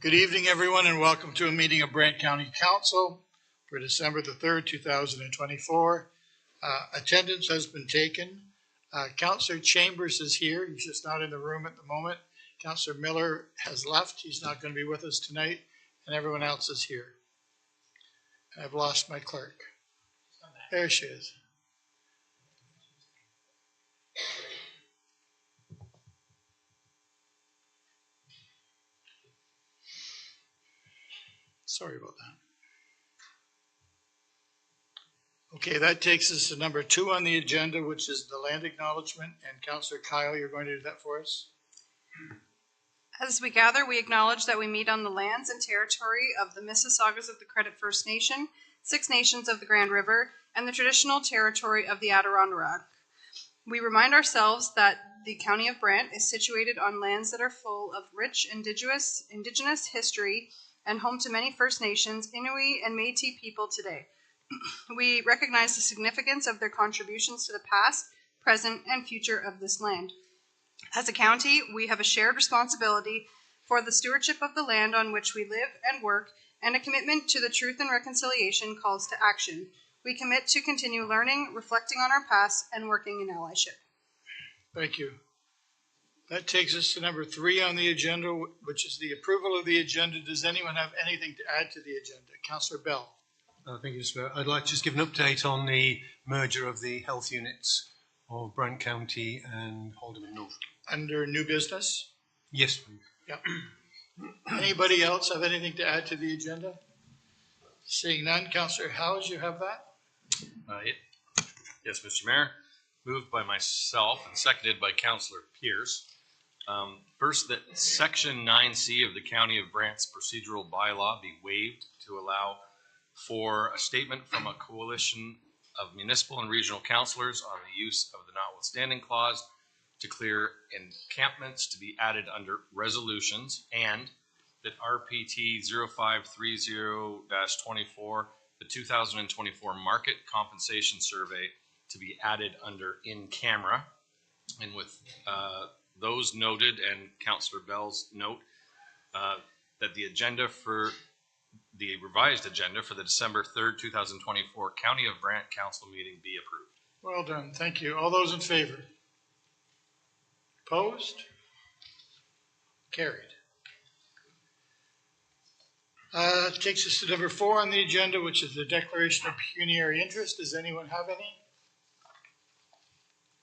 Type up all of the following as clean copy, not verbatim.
Good evening, everyone, and welcome to a meeting of Brant County Council for December the 3rd, 2024. Attendance has been taken. Councillor Chambers is here. He's just not in the room at the moment. Councillor Miller has left. He's not going to be with us tonight, and everyone else is here. I've lost my clerk. There she is. Sorry about that. Okay, that takes us to number 2 on the agenda, which is the land acknowledgement. And Councillor Kyle, you're going to do that for us? As we gather, we acknowledge that we meet on the lands and territory of the Mississaugas of the Credit First Nation, 6 Nations of the Grand River, and the traditional territory of the Adirondack. We remind ourselves that the County of Brant is situated on lands that are full of rich indigenous history and home to many First Nations, Inuit, and Métis people today. We recognize the significance of their contributions to the past, present, and future of this land. As a county, we have a shared responsibility for the stewardship of the land on which we live and work, and a commitment to the truth and reconciliation calls to action. We commit to continue learning, reflecting on our past, and working in allyship. Thank you. That takes us to number 3 on the agenda, which is the approval of the agenda. Does anyone have anything to add to the agenda? Councillor Bell. Thank you, Mr. I'd like to just give an update on the merger of the health units of Brant County and Haldeman North. Under new business? Yes, please. Yep. Anybody else have anything to add to the agenda? Seeing none, Councillor Howes, you have that? Yes, Mr. Mayor. Moved by myself and seconded by Councillor Pierce. First, that Section 9C of the County of Brant's procedural bylaw be waived to allow for a statement from a coalition of municipal and regional councillors on the use of the notwithstanding clause to clear encampments to be added under resolutions, and that RPT 0530-24, the 2024 market compensation survey, to be added under in camera. And with those noted and Councillor Bell's note, that the agenda for the revised agenda for the December 3rd, 2024 County of Brant Council meeting be approved. Well done. Thank you. All those in favor? Opposed? Carried. Takes us to number 4 on the agenda, which is the declaration of pecuniary interest. Does anyone have any?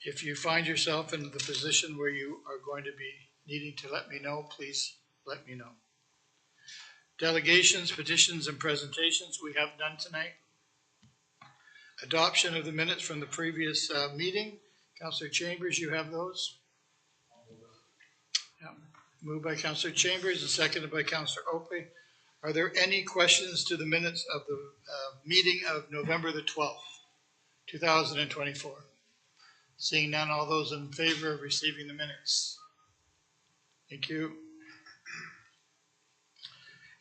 If you find yourself in the position where you are going to be needing to let me know, please let me know. Delegations, petitions, and presentations, we have none tonight. Adoption of the minutes from the previous meeting. Councillor Chambers, you have those? Yeah. Moved by Councillor Chambers and seconded by Councillor Oakley. Are there any questions to the minutes of the meeting of November the 12th, 2024? Seeing none, all those in favor of receiving the minutes? Thank you.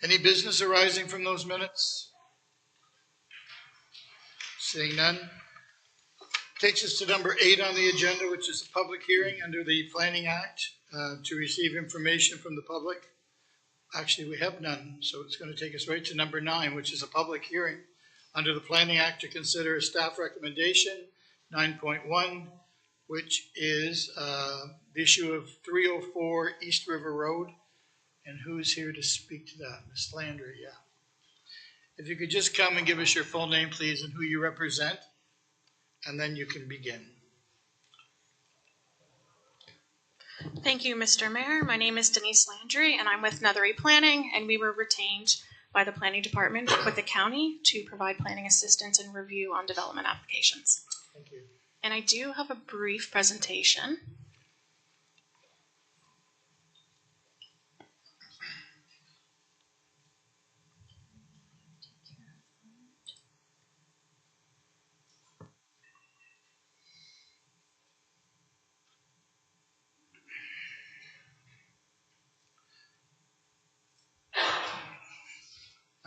Any business arising from those minutes? Seeing none. Takes us to number 8 on the agenda, which is a public hearing under the Planning Act to receive information from the public. Actually, we have none, so it's going to take us right to number 9, which is a public hearing under the Planning Act to consider a staff recommendation, 9.1, which is the issue of 304 East River Road. And who's here to speak to that? Ms. Landry, yeah. If you could just come and give us your full name, please, and who you represent, and then you can begin. Thank you, Mr. Mayor. My name is Denise Landry, and I'm with Nethery Planning, and we were retained by the Planning Department with the county to provide planning assistance and review on development applications. Thank you. And I do have a brief presentation.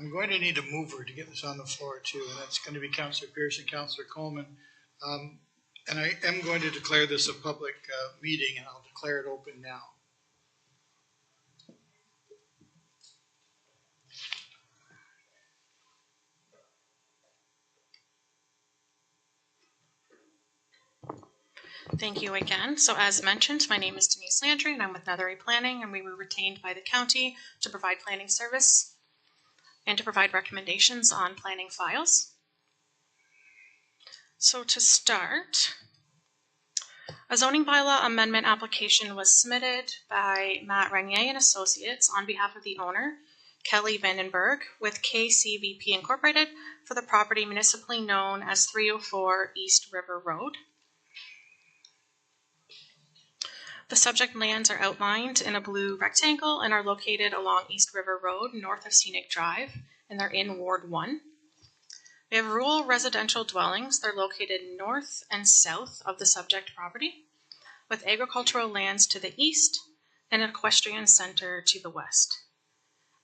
I'm going to need a mover to get this on the floor too, and that's going to be Councillor Pierce and Councillor Coleman. And I am going to declare this a public meeting, and I'll declare it open now. Thank you again. So as mentioned, my name is Denise Landry and I'm with Nethery Planning, and we were retained by the county to provide planning service and to provide recommendations on planning files. So to start, a zoning bylaw amendment application was submitted by Matt Renier and Associates on behalf of the owner, Kelly Vandenberg, with KCVP Incorporated for the property municipally known as 304 East River Road. The subject lands are outlined in a blue rectangle and are located along East River Road, north of Scenic Drive, and they're in Ward 1. We have rural residential dwellings. They're located north and south of the subject property, with agricultural lands to the east and an equestrian center to the west.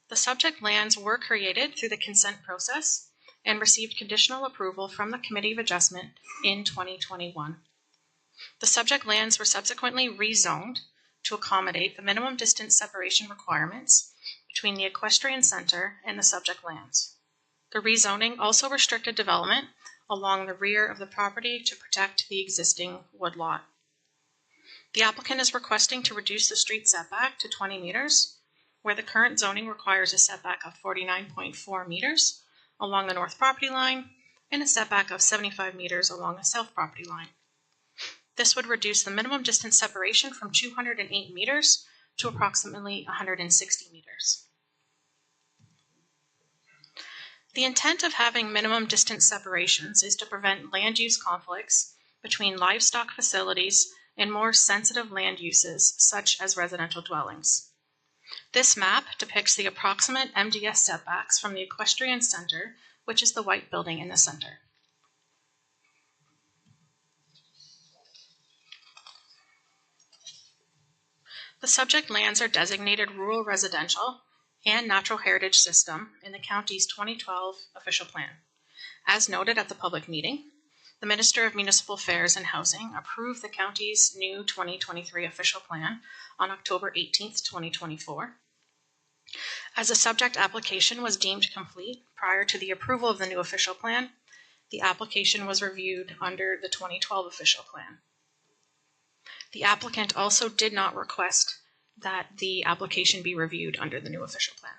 The subject lands were created through the consent process and received conditional approval from the Committee of Adjustment in 2021. The subject lands were subsequently rezoned to accommodate the minimum distance separation requirements between the equestrian center and the subject lands. The rezoning also restricted development along the rear of the property to protect the existing woodlot. The applicant is requesting to reduce the street setback to 20 meters, where the current zoning requires a setback of 49.4 meters along the north property line and a setback of 75 meters along the south property line. This would reduce the minimum distance separation from 208 meters to approximately 160 meters. The intent of having minimum distance separations is to prevent land use conflicts between livestock facilities and more sensitive land uses, such as residential dwellings. This map depicts the approximate MDS setbacks from the equestrian center, which is the white building in the center. The subject lands are designated rural residential and natural heritage system in the county's 2012 official plan. As noted at the public meeting, the Minister of Municipal Affairs and Housing approved the county's new 2023 official plan on October 18th, 2024. As a subject application was deemed complete prior to the approval of the new official plan, the application was reviewed under the 2012 official plan. The applicant also did not request that the application be reviewed under the new official plan.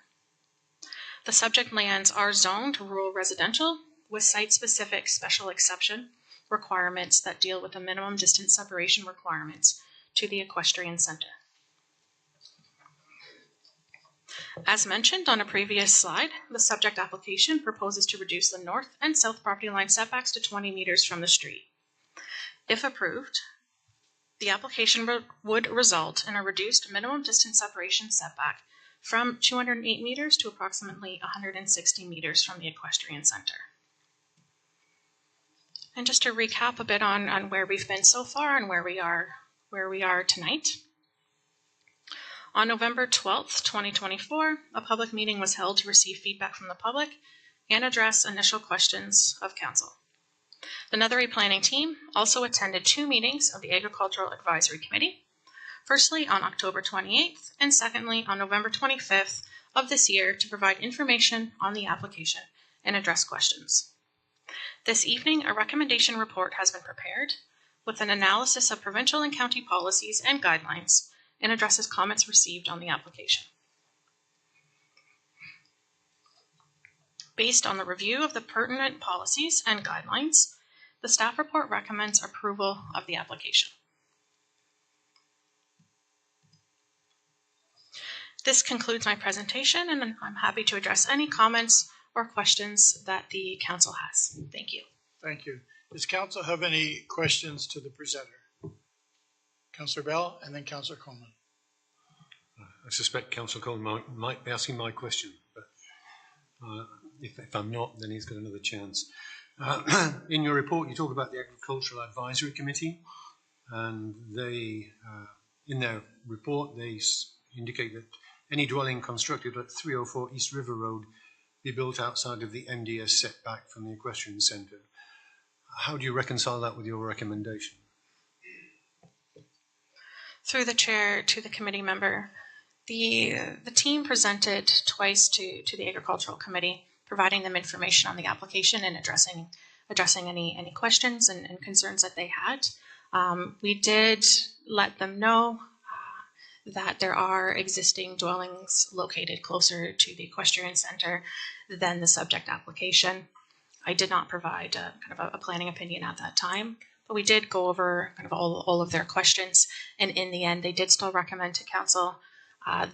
The subject lands are zoned rural residential with site-specific special exception requirements that deal with the minimum distance separation requirements to the equestrian center. As mentioned on a previous slide, the subject application proposes to reduce the north and south property line setbacks to 20 meters from the street. If approved, the application would result in a reduced minimum distance separation setback from 208 meters to approximately 160 meters from the equestrian center. And just to recap a bit on where we've been so far and where we are tonight. On November 12th, 2024, a public meeting was held to receive feedback from the public and address initial questions of council. The Nethery Planning team also attended 2 meetings of the Agricultural Advisory Committee, firstly on October 28th and secondly on November 25th of this year to provide information on the application and address questions. This evening, a recommendation report has been prepared with an analysis of provincial and county policies and guidelines and addresses comments received on the application. Based on the review of the pertinent policies and guidelines, the staff report recommends approval of the application. This concludes my presentation, and I'm happy to address any comments or questions that the council has. Thank you. Thank you. Does council have any questions to the presenter? Councillor Bell and then Councillor Coleman. I suspect Councillor Coleman might be asking my question, but if I'm not, then he's got another chance. In your report, you talk about the Agricultural Advisory Committee, and they, in their report, they indicate that any dwelling constructed at 304 East River Road be built outside of the MDS setback from the equestrian centre. How do you reconcile that with your recommendation? Through the chair to the committee member, the team presented twice to the Agricultural Committee, providing them information on the application and addressing any questions and concerns that they had. We did let them know that there are existing dwellings located closer to the equestrian center than the subject application. I did not provide kind of a planning opinion at that time, but we did go over kind of all of their questions, and in the end, they did still recommend to council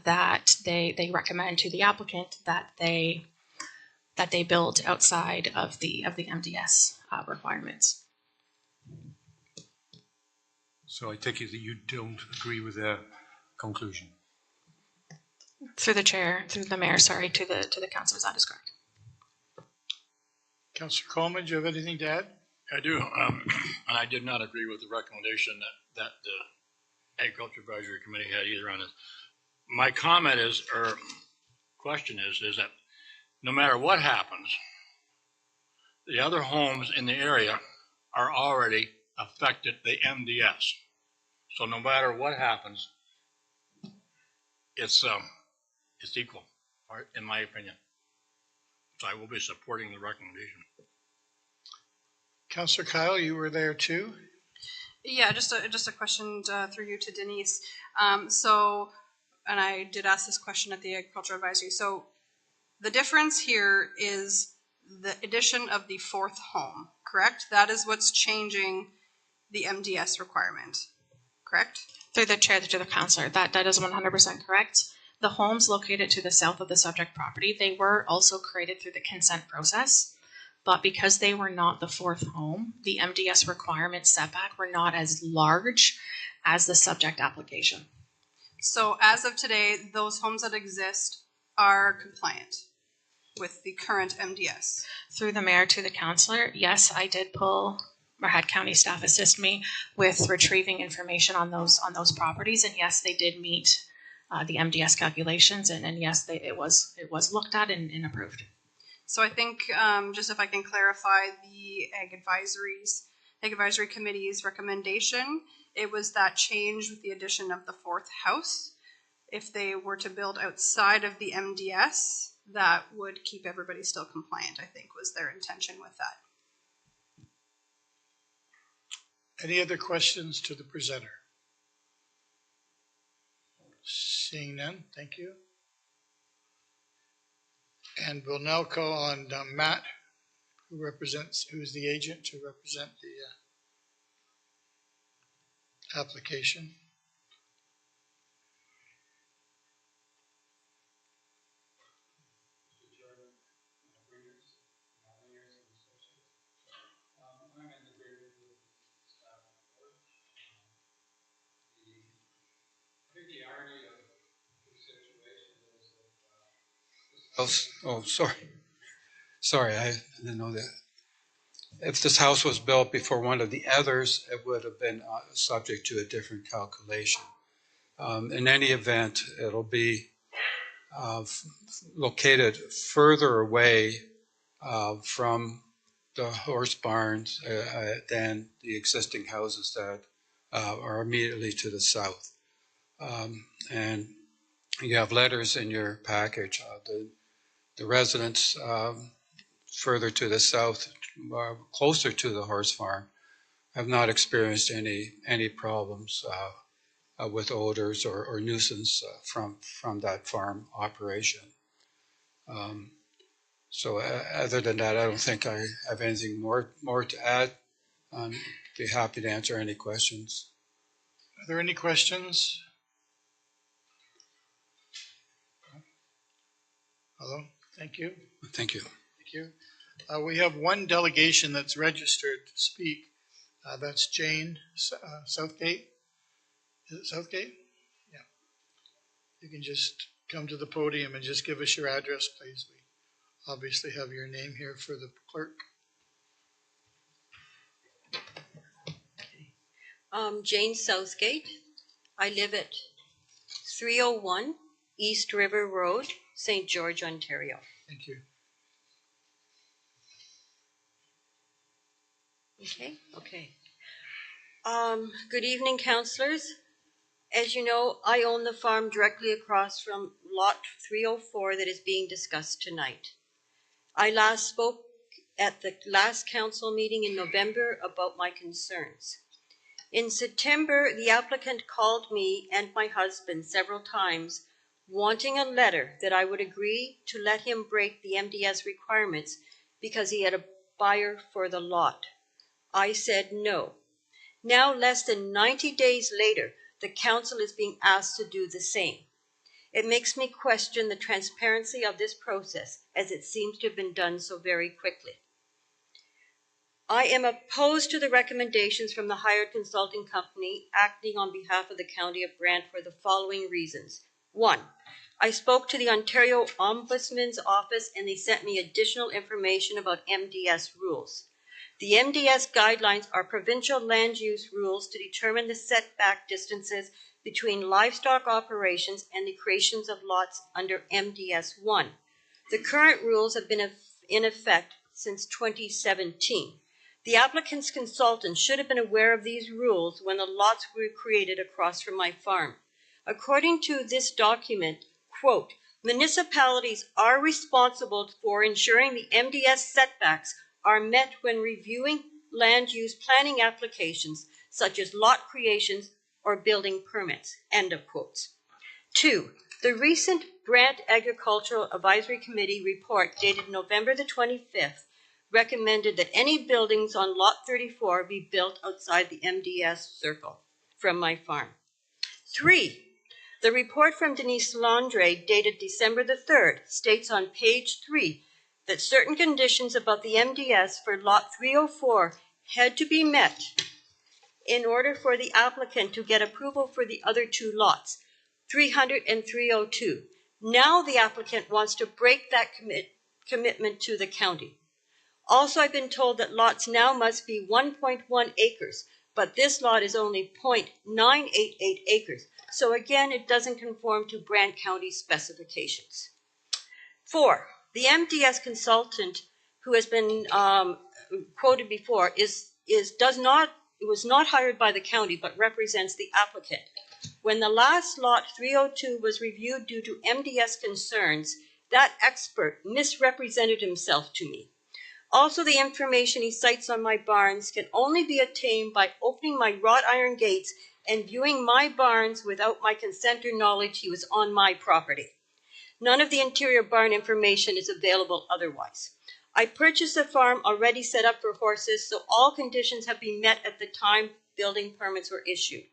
that they recommend to the applicant that they build outside of the MDS requirements. So I take it that you don't agree with their conclusion? Through the mayor, sorry, to the council, that is correct. Councillor Coleman, do you have anything to add? I do, and I did not agree with the recommendation that the Agriculture Advisory Committee had either on this. My comment is, or question is that no matter what happens, the other homes in the area are already affected the MDS. So no matter what happens, it's equal, in my opinion. So I will be supporting the recommendation. Councillor Kyle, you were there too? Yeah, just a question through you to Denise. And I did ask this question at the Agricultural Advisory. So the difference here is the addition of the fourth home, correct? That is what's changing the MDS requirement, correct? Through the chair to the councillor, that is 100% correct. The homes located to the south of the subject property, they were also created through the consent process, but because they were not the fourth home, the MDS requirement setback were not as large as the subject application. So as of today, those homes that exist are compliant with the current MDS. Through the mayor to the councillor, yes, I did pull, or had county staff assist me with retrieving information on those properties, and yes, they did meet the MDS calculations, and yes, it was looked at and approved. So I think just if I can clarify the Ag Advisory Committee's recommendation, it was that change with the addition of the fourth house. If they were to build outside of the MDS, that would keep everybody still compliant, I think was their intention with that. Any other questions to the presenter? Seeing none, thank you. And we'll now call on Matt, who's the agent to represent the application. Oh, sorry, I didn't know that. If this house was built before one of the others, it would have been subject to a different calculation. In any event, it'll be located further away from the horse barns than the existing houses that are immediately to the south. And you have letters in your package. The residents further to the south, closer to the horse farm, have not experienced any problems with odors or nuisance from that farm operation. So other than that, I don't think I have anything more to add. I'd be happy to answer any questions. Are there any questions? Hello, thank you. Thank you. Thank you. We have one delegation that's registered to speak. That's Jane Southgate. Is it Southgate? Yeah. You can just come to the podium and just give us your address, please. We obviously have your name here for the clerk. Jane Southgate. I live at 301 East River Road, St. George, Ontario. Thank you. Okay. Good evening, councillors. As you know, I own the farm directly across from lot 304 that is being discussed tonight. I last spoke at the last council meeting in November about my concerns. In September, the applicant called me and my husband several times, wanting a letter that I would agree to let him break the MDS requirements because he had a buyer for the lot. I said no. Now, less than 90 days later, the council is being asked to do the same. It makes me question the transparency of this process, as it seems to have been done so very quickly. I am opposed to the recommendations from the hired consulting company acting on behalf of the County of Brant for the following reasons. 1, I spoke to the Ontario Ombudsman's Office and they sent me additional information about MDS rules. The MDS guidelines are provincial land use rules to determine the setback distances between livestock operations and the creations of lots under MDS 1. The current rules have been in effect since 2017. The applicant's consultant should have been aware of these rules when the lots were created across from my farm. According to this document, quote, municipalities are responsible for ensuring the MDS setbacks are met when reviewing land use planning applications such as lot creations or building permits, end of quotes. 2, the recent Brant Agricultural Advisory Committee report dated November the 25th recommended that any buildings on Lot 34 be built outside the MDS circle from my farm. 3, the report from Denise Landry dated December the 3rd states on page 3 that certain conditions about the MDS for Lot 304 had to be met in order for the applicant to get approval for the other 2 lots, 300 and 302. Now the applicant wants to break that commitment to the county. Also, I've been told that lots now must be 1.1 acres, but this lot is only 0.988 acres. So again, it doesn't conform to Brant County specifications. 4, the MDS consultant who has been quoted before was not hired by the county, but represents the applicant. When the last lot 302 was reviewed due to MDS concerns, that expert misrepresented himself to me. Also, the information he cites on my barns can only be attained by opening my wrought iron gates and viewing my barns without my consent or knowledge he was on my property. None of the interior barn information is available otherwise. I purchased a farm already set up for horses, so all conditions have been met at the time building permits were issued.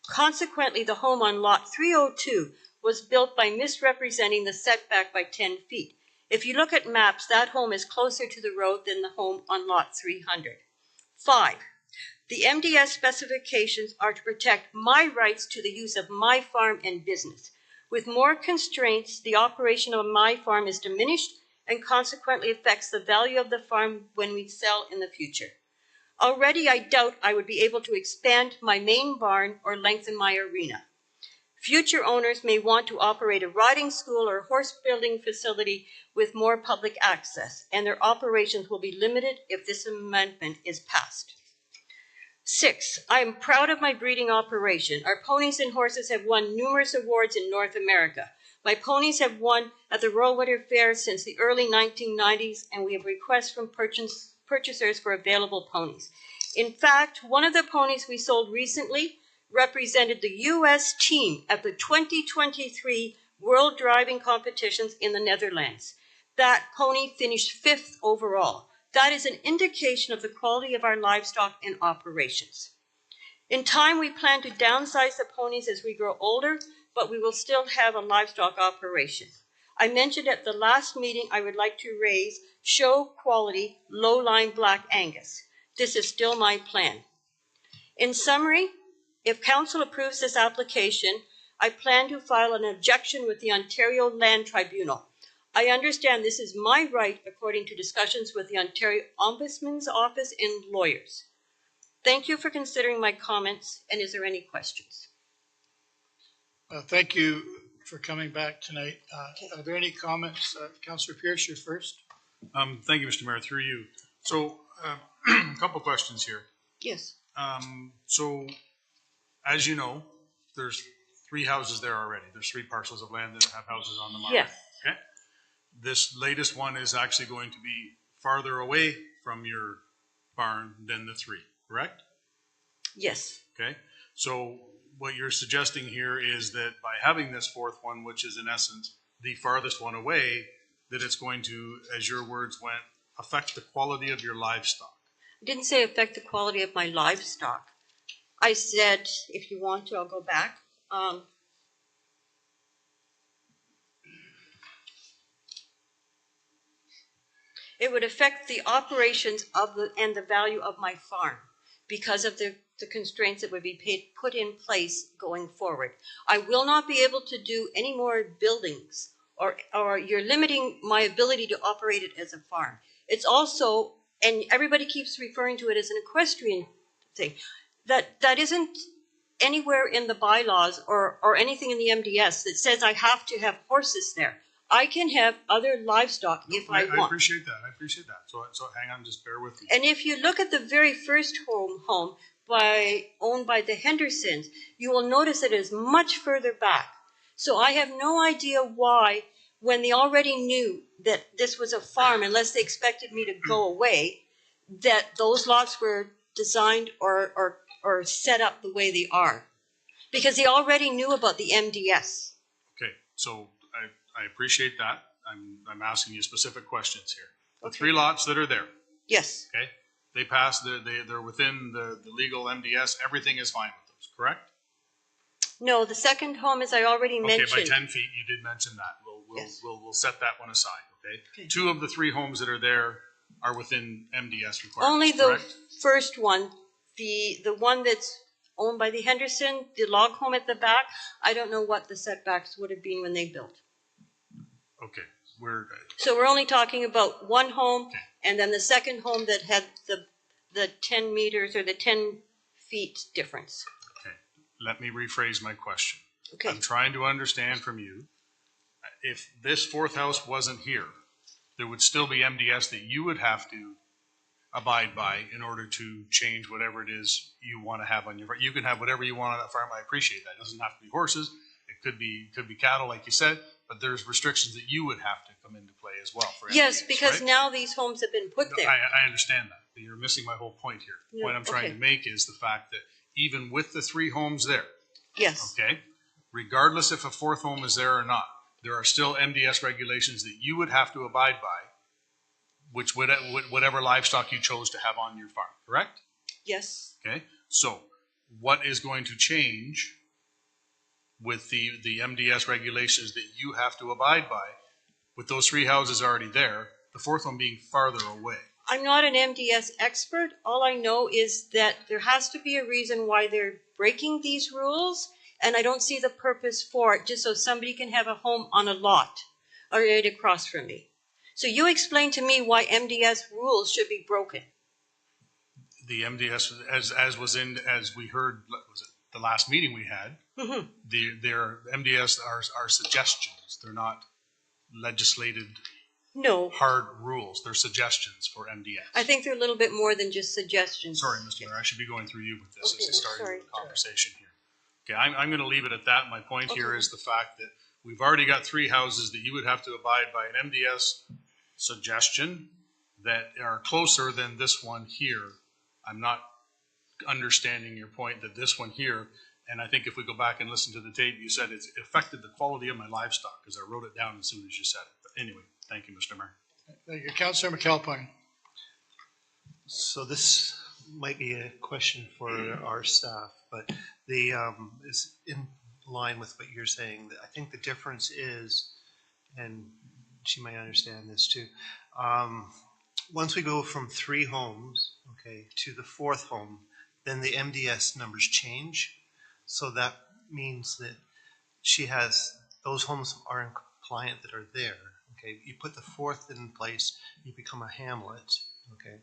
Consequently, the home on lot 302 was built by misrepresenting the setback by 10 feet. If you look at maps, that home is closer to the road than the home on lot 300. 5, the MDS specifications are to protect my rights to the use of my farm and business. With more constraints, the operation of my farm is diminished and consequently affects the value of the farm when we sell in the future. Already, I doubt I would be able to expand my main barn or lengthen my arena. Future owners may want to operate a riding school or horse building facility with more public access, and their operations will be limited if this amendment is passed. 6, I am proud of my breeding operation. Our ponies and horses have won numerous awards in North America. My ponies have won at the Royal Winter Fair since the early 1990s, and we have requests from purchasers for available ponies. In fact, one of the ponies we sold recently represented the U.S. team at the 2023 World Driving Competitions in the Netherlands. That pony finished 5th overall. That is an indication of the quality of our livestock and operations. In time, we plan to downsize the ponies as we grow older, but we will still have a livestock operation. I mentioned at the last meeting I would like to raise show quality low-line Black Angus. This is still my plan. In summary, if council approves this application, I plan to file an objection with the Ontario Land Tribunal. I understand this is my right according to discussions with the Ontario Ombudsman's Office and lawyers. Thank you for considering my comments, and is there any questions? Thank you for coming back tonight. Are there any comments? Councillor Pierce, you're first. Thank you, Mr. Mayor, through you. So a couple questions here. Yes. So as you know, there's 3 houses there already. There's 3 parcels of land that have houses on them already. Yes. Okay. This latest one is actually going to be farther away from your barn than the 3, correct? Yes. Okay, so what you're suggesting here is that by having this fourth one, which is in essence the farthest one away, that it's going to, as your words went, affect the quality of your livestock. I didn't say affect the quality of my livestock. I said, if you want to, I'll go back. It would affect the operations of and the value of my farm because of the constraints that would be put in place going forward. I will not be able to do any more buildings, or you're limiting my ability to operate it as a farm. It's also, and everybody keeps referring to it as an equestrian thing, that isn't anywhere in the bylaws or anything in the MDS that says I have to have horses there. I can have other livestock if I want. I appreciate that. I appreciate that. So hang on, just bear with me. And if you look at the very first home owned by the Hendersons, you will notice that it is much further back. So I have no idea why, when they already knew that this was a farm, unless they expected me to go away, that those lots were designed or set up the way they are. Because they already knew about the MDS. Okay, so I appreciate that. I'm asking you specific questions here. The Okay. 3 lots that are there, Yes, okay? They pass, they're within the legal MDS. Everything is fine with those, correct? no, the second home, as I already mentioned. Okay, by 10 feet, you did mention that. Yes. We'll set that one aside, okay? Okay. 2 of the 3 homes that are there are within MDS requirements, Only the correct? first one, the one that's owned by the Henderson, the log home at the back, I don't know what the setbacks would have been when they built. Okay, So we're only talking about one home, Okay. and then the second home that had the 10 meters or the 10 feet difference. okay. Let me rephrase my question. Okay, I'm trying to understand from you, if this 4th house wasn't here, there would still be MDS that you would have to abide by in order to change whatever it is you want to have on your farm. You can have whatever you want on that farm. I appreciate that. It doesn't have to be horses. It could be cattle, like you said, but there's restrictions that you would have to come into play as well for yes, MDS, because right? now these homes have been put No, there. I understand that, but you're missing my whole point here. The No, point I'm trying okay. to make is the fact that even with the 3 homes there, Yes, okay, regardless if a 4th home is there or not, there are still MDS regulations that you would have to abide by, which would whatever livestock you chose to have on your farm, correct? yes. Okay, so what is going to change with the MDS regulations that you have to abide by, with those 3 houses already there, the 4th one being farther away? I'm not an MDS expert. All I know is that there has to be a reason why they're breaking these rules, and I don't see the purpose for it, just so somebody can have a home on a lot or right across from me. So you explain to me why MDS rules should be broken. The MDS, as we heard, was it the last meeting we had? Mhm. Their MDS are suggestions. They're not legislated No, hard rules. They're suggestions for MDS. I think they're a little bit more than just suggestions. Sorry, Mr. Mayor, I should be going through you with this Okay, as you started sorry. the conversation here. Okay, I'm going to leave it at that. My point here Okay. is the fact that we've already got 3 houses that you would have to abide by an MDS suggestion that are closer than this one here. I'm not understanding your point that this one here, and I think if we go back and listen to the tape, you said it affected the quality of my livestock, because I wrote it down as soon as you said it. But anyway, thank you, Mr. Mayor. Thank you. Councillor McAlpine. So this might be a question for our staff, but the is in line with what you're saying. I think the difference is, and she might understand this too. Once we go from 3 homes, okay, to the 4th home, then the MDS numbers change. So that means that she has, those homes are in compliant that are there. Okay, you put the 4th in place, you become a hamlet. Okay,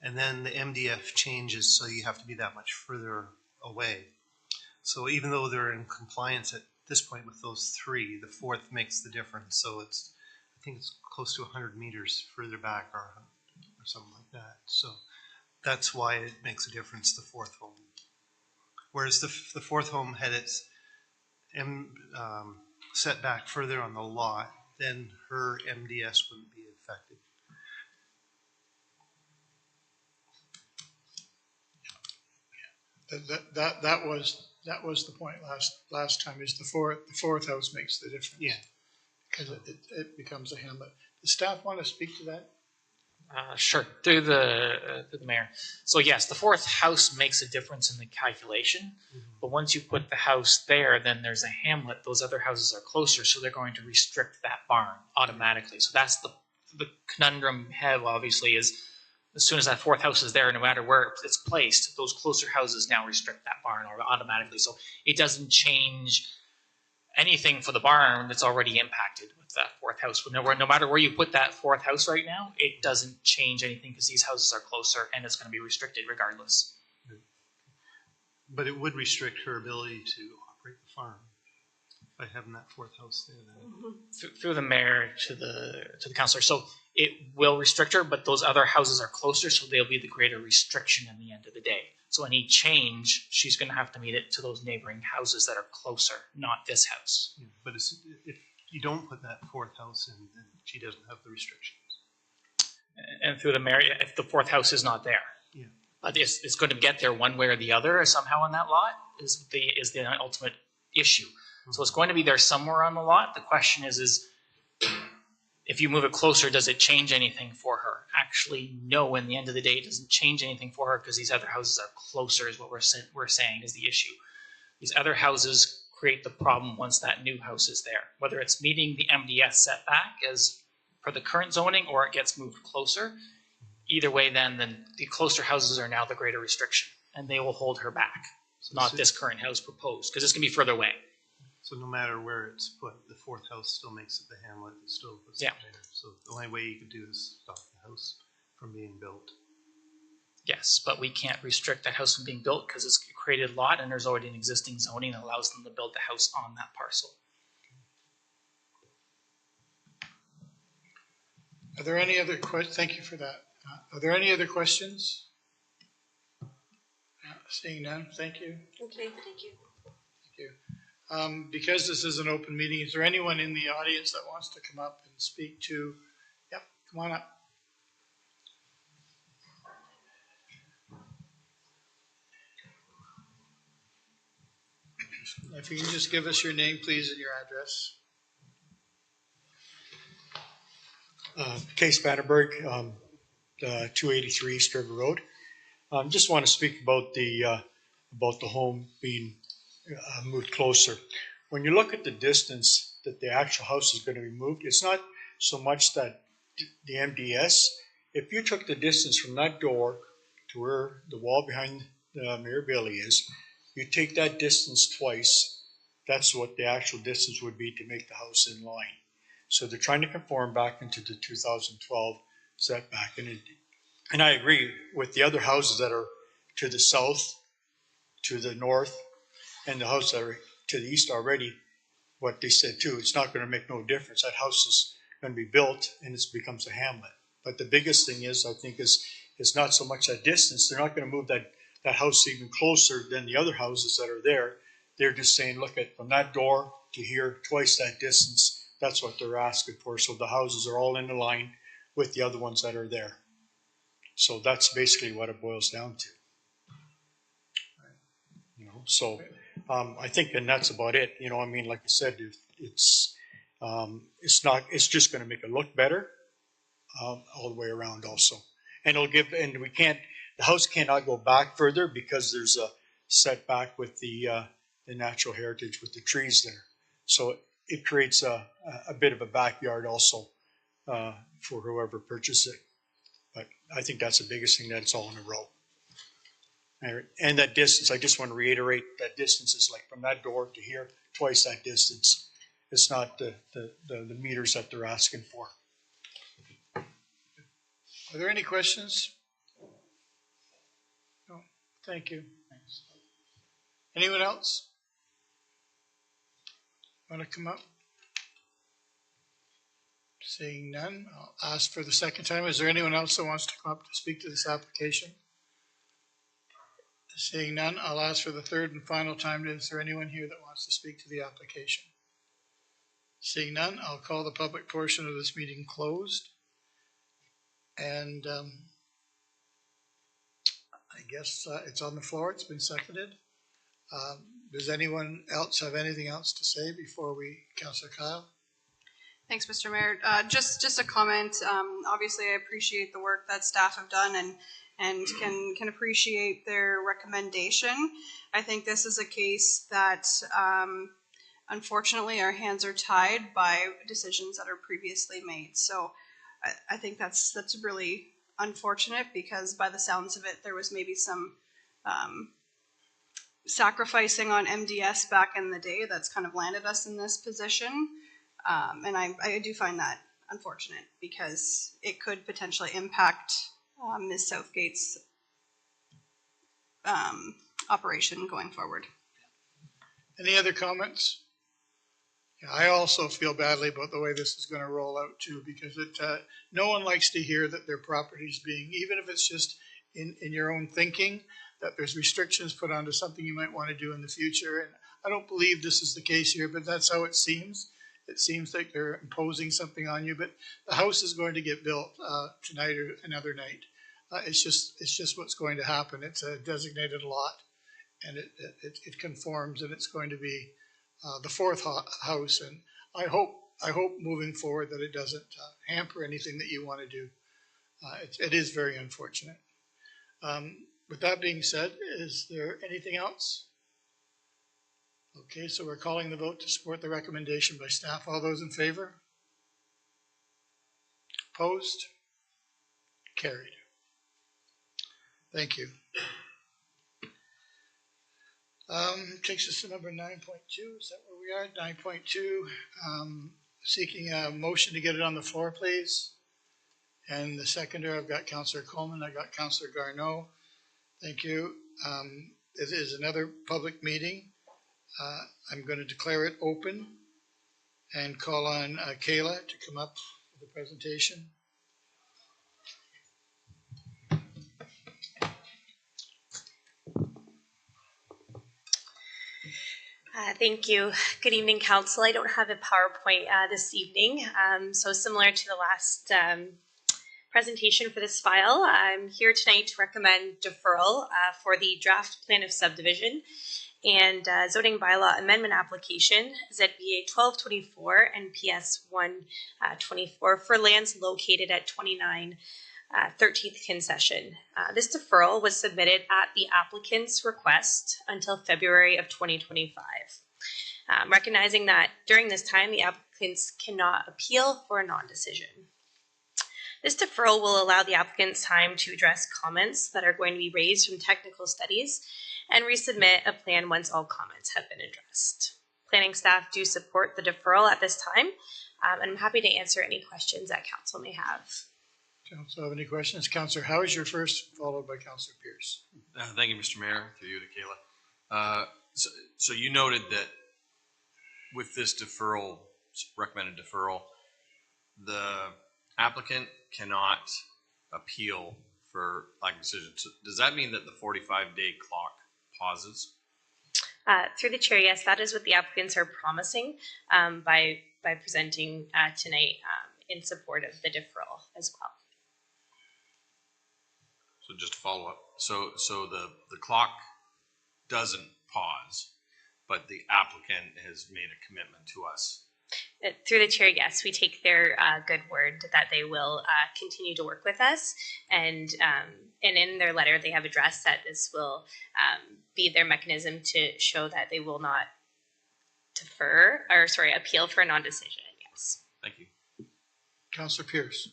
and then the MDF changes, so you have to be that much further away. So even though they're in compliance at this point with those 3, the 4th makes the difference. So it's, I think it's close to 100 meters further back or something like that. So that's why it makes a difference, the 4th home. Whereas the 4th home had its set back further on the lot, then her MDS wouldn't be affected. That was the point last time, is the fourth house makes the difference. Yeah. Because it becomes a hamlet. Does staff want to speak to that? Sure, through the mayor. So yes, the fourth house makes a difference in the calculation, but once you put the house there, then there's a hamlet. Those other houses are closer, so they're going to restrict that barn automatically. So that's the conundrum we have, obviously, is as soon as that fourth house is there, no matter where it's placed, those closer houses now restrict that barn automatically. So it doesn't change anything for the barn that's already impacted with that fourth house. No matter where you put that fourth house right now, it doesn't change anything because these houses are closer and it's going to be restricted regardless. But it would restrict her ability to operate the farm by having that fourth house there. Then. Through the mayor to the councillor. So it will restrict her, but those other houses are closer, so they'll be the greater restriction in the end of the day. So any change, she's going to have to meet it to those neighboring houses that are closer, not this house. Yeah, but if you don't put that fourth house in, then she doesn't have the restrictions. And through the mayor, if the fourth house is not there. Yeah. But it's going to get there one way or the other somehow on that lot is the ultimate issue. So it's going to be there somewhere on the lot. The question is if you move it closer, does it change anything for her? Actually, no. In the end of the day, it doesn't change anything for her because these other houses are closer is what we're saying is the issue. These other houses create the problem once that new house is there. Whether it's meeting the MDS setback as per the current zoning or it gets moved closer, either way then the closer houses are now the greater restriction and they will hold her back. Not this current house proposed because it's going to be further away. So no matter where it's put, the fourth house still makes it the hamlet. It still puts Yeah. it there. So the only way you could do is stop the house from being built. Yes, but we can't restrict that house from being built because it's a created lot and there's already an existing zoning that allows them to build the house on that parcel. Are there any other questions? Thank you for that. Are there any other questions? Seeing none, thank you. Okay, thank you. Thank you. Because this is an open meeting, is there anyone in the audience that wants to come up and speak to? Yep, come on up. If you can just give us your name, please, and your address. Case Vandenberg, 283 East River Road. Just want to speak about the home being moved closer. When you look at the distance that the actual house is going to be moved, it's not so much that the MDS. If you took the distance from that door to where the wall behind Mayor Bailey is, you take that distance twice, that's what the actual distance would be to make the house in line. So they're trying to conform back into the 2012 setback. And I agree with the other houses that are to the south, to the north, and the houses that are to the east already, what they said too, it's not going to make no difference. That house is going to be built and it becomes a hamlet. But the biggest thing is, I think, is not so much that distance. They're not going to move that house even closer than the other houses that are there. They're just saying, look at from that door to here, twice that distance. That's what they're asking for. So the houses are all in the line with the other ones that are there. So that's basically what it boils down to. You know, so I think, and that's about it. You know, I mean, like I said, it's just going to make it look better all the way around also. And the house cannot go back further because there's a setback with the natural heritage with the trees there. So it creates a bit of a backyard also for whoever purchases it. But I think that's the biggest thing, that it's all in a row. And that distance, I just want to reiterate, that distance is like from that door to here, twice that distance. It's not the meters that they're asking for. Are there any questions? No, thank you. Thanks. Anyone else? Want to come up? Seeing none, I'll ask for the second time. Is there anyone else that wants to come up to speak to this application? Seeing none, I'll ask for the third and final time. Is there anyone here that wants to speak to the application? Seeing none, I'll call the public portion of this meeting closed. And I guess it's on the floor. It's been seconded. Does anyone else have anything else to say before we, Councillor Kyle? Thanks, Mr. Mayor. Just a comment. Obviously, I appreciate the work that staff have done and can appreciate their recommendation. I think this is a case that unfortunately our hands are tied by decisions that are previously made. So I think that's really unfortunate, because by the sounds of it, there was maybe some sacrificing on MDS back in the day that's kind of landed us in this position. And I do find that unfortunate, because it could potentially impact Ms. Southgate's operation going forward. Any other comments? Yeah, I also feel badly about the way this is going to roll out too, because no one likes to hear that their property is being, even if it's just in your own thinking, that there's restrictions put onto something you might want to do in the future. And I don't believe this is the case here, but that's how it seems. It seems like they're imposing something on you, but the house is going to get built tonight or another night. It's just what's going to happen. It's a designated lot, and it conforms, and it's going to be the fourth house. And I hope moving forward that it doesn't hamper anything that you want to do. It is very unfortunate. With that being said, is there anything else? Okay, so we're calling the vote to support the recommendation by staff. All those in favor? Opposed? Carried. Thank you. Takes us to number 9.2. Is that where we are? 9.2. Seeking a motion to get it on the floor, please. And the seconder, I've got Councillor Coleman. I've got Councillor Garneau. Thank you. It is another public meeting. I'm going to declare it open and call on Kayla to come up for the presentation. Thank you. Good evening, Council. I don't have a PowerPoint this evening. So similar to the last presentation for this file, I'm here tonight to recommend deferral for the draft plan of subdivision and zoning bylaw amendment application, ZBA 1224 and PS 124 for lands located at 29 13th concession. This deferral was submitted at the applicant's request until February of 2025. Recognizing that during this time, the applicants cannot appeal for a non-decision. This deferral will allow the applicants time to address comments that are going to be raised from technical studies and resubmit a plan once all comments have been addressed. Planning staff do support the deferral at this time, and I'm happy to answer any questions that Council may have. Council have any questions? Councillor Howe is your first, followed by Councillor Pierce. Thank you, Mr. Mayor, through you to Kayla. So you noted that with this deferral, recommended deferral, the applicant cannot appeal for lack of decision. So does that mean that the 45-day clock pauses? Through the chair, yes, that is what the applicants are promising by presenting tonight in support of the deferral as well. So just to follow up, so the clock doesn't pause, but the applicant has made a commitment to us. Through the chair, yes, we take their good word that they will continue to work with us, and in their letter they have addressed that this will be their mechanism to show that they will not appeal for a non-decision. Yes. Thank you. Councillor Pierce.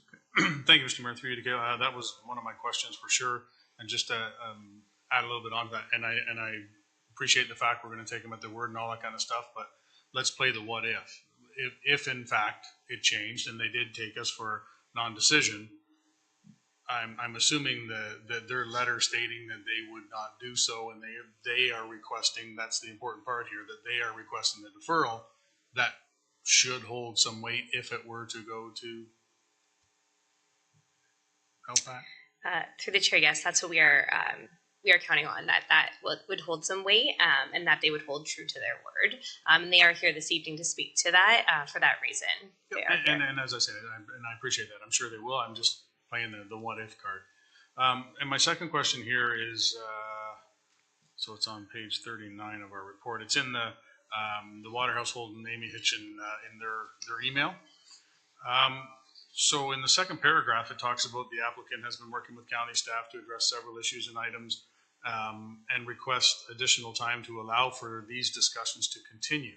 Thank you, Mr. Mayor. Through you to Kayla. That was one of my questions for sure. And just to add a little bit onto that, and I appreciate the fact we're going to take them at their word and all that kind of stuff, but let's play the what if. If in fact it changed and they did take us for non-decision, I'm assuming that their letter stating that they would not do so, and they are requesting, that's the important part here, that they are requesting the deferral, that should hold some weight if it were to go to LPAC? Through the chair, yes, that's what we are counting on, that would hold some weight and that they would hold true to their word. And they are here this evening to speak to that for that reason. And as I said, and I appreciate that, I'm sure they will. I'm just playing the what if card. And my second question here is, so it's on page 39 of our report. It's in the Water Household and Amy Hitchin in their email. So in the second paragraph, it talks about the applicant has been working with county staff to address several issues and items and request additional time to allow for these discussions to continue.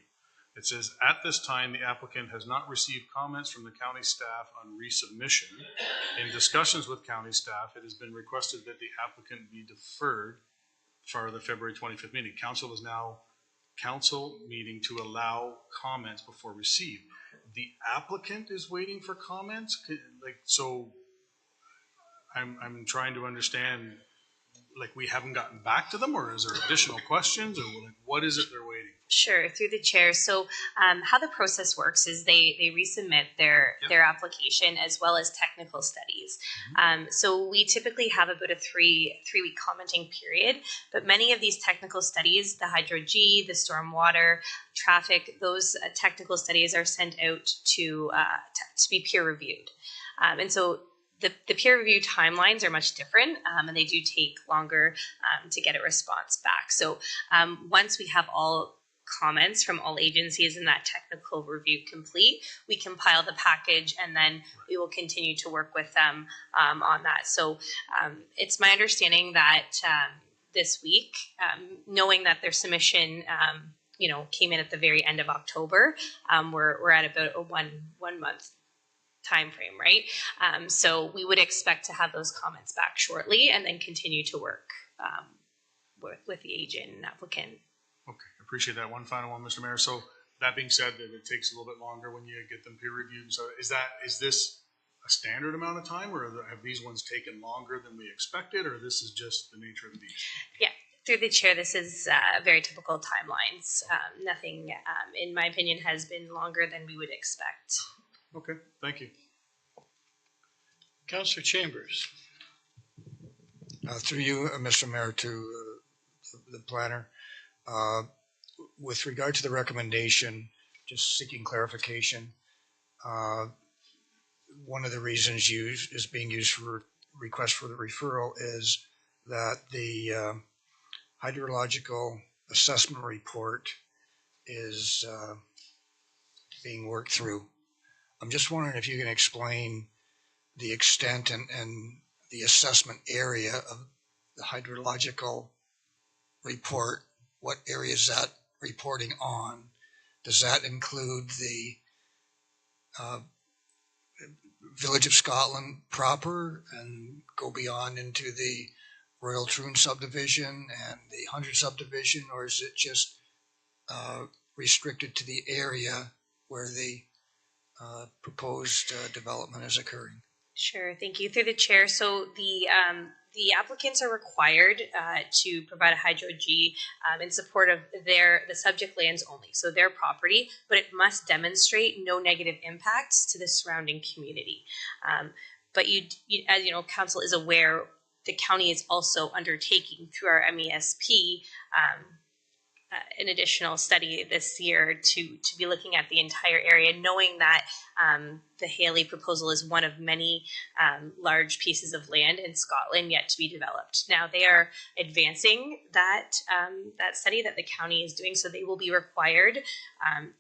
It says, at this time, the applicant has not received comments from the county staff on resubmission. In discussions with county staff, it has been requested that the applicant be deferred for the February 25th meeting. Council is now meeting to allow comments before received. The applicant is waiting for comments? So I'm trying to understand, we haven't gotten back to them, or is there additional questions, or what is it they're waiting for? Sure, through the chair. So how the process works is they resubmit their application as well as technical studies. So we typically have about a three-week commenting period, but many of these technical studies, the Hydro-G, the stormwater, traffic, those technical studies are sent out to be peer reviewed. And so the peer review timelines are much different, and they do take longer to get a response back. So once we have all comments from all agencies and that technical review complete, we compile the package, and then we will continue to work with them on that. So it's my understanding that this week, knowing that their submission came in at the very end of October, we're at about a one month time frame, right? So we would expect to have those comments back shortly, and then continue to work with the agent and applicant. Okay, appreciate that. One final one, Mr. Mayor. So that being said, that it takes a little bit longer when you get them peer reviewed. So is this a standard amount of time, or have these ones taken longer than we expected, or this is just the nature of the beast? Yeah, through the chair, this is very typical timelines. Nothing, in my opinion, has been longer than we would expect. Okay, thank you. Councillor Chambers. Through you, Mr. Mayor, to the planner. With regard to the recommendation, just seeking clarification, one of the reasons is being used for request for the referral is that the hydrological assessment report is being worked through. I'm just wondering if you can explain the extent and the assessment area of the hydrological report. What area is that reporting on? Does that include the Village of Scotland proper and go beyond into the Royal Troon subdivision and the 100 subdivision, or is it just restricted to the area where the proposed development is occurring? Sure, thank you. Through the chair, so the applicants are required to provide a Hydro-G in support of the subject lands only, so their property, but it must demonstrate no negative impacts to the surrounding community. But as you know, council is aware, the county is also undertaking through our MESP an additional study this year to be looking at the entire area, knowing that the Haley proposal is one of many large pieces of land in Scotland yet to be developed. Now they are advancing that study that the county is doing, so they will be required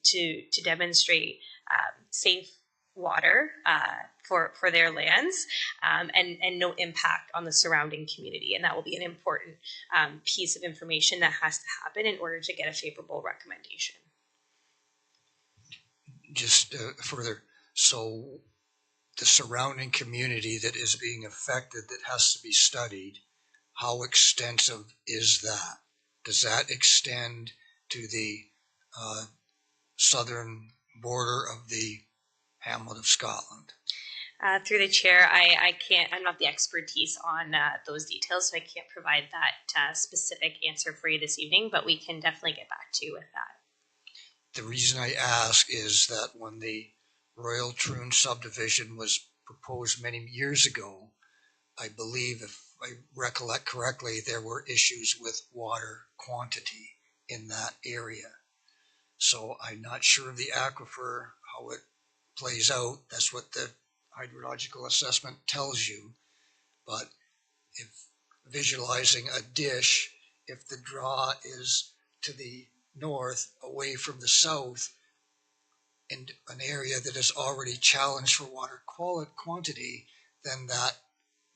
to demonstrate safe water for their lands and no impact on the surrounding community. And that will be an important piece of information that has to happen in order to get a favorable recommendation. Just further, so the surrounding community that is being affected that has to be studied, how extensive is that? Does that extend to the southern border of the Hamlet of Scotland? Through the chair, I'm not the expertise on those details, so I can't provide that specific answer for you this evening, but we can definitely get back to you with that. The reason I ask is that when the Royal Troon subdivision was proposed many years ago, I believe, if I recollect correctly, there were issues with water quantity in that area. So I'm not sure of the aquifer, how it plays out. That's what the hydrological assessment tells you. But if visualizing a dish, if the draw is to the north, away from the south, in an area that is already challenged for water quantity, then that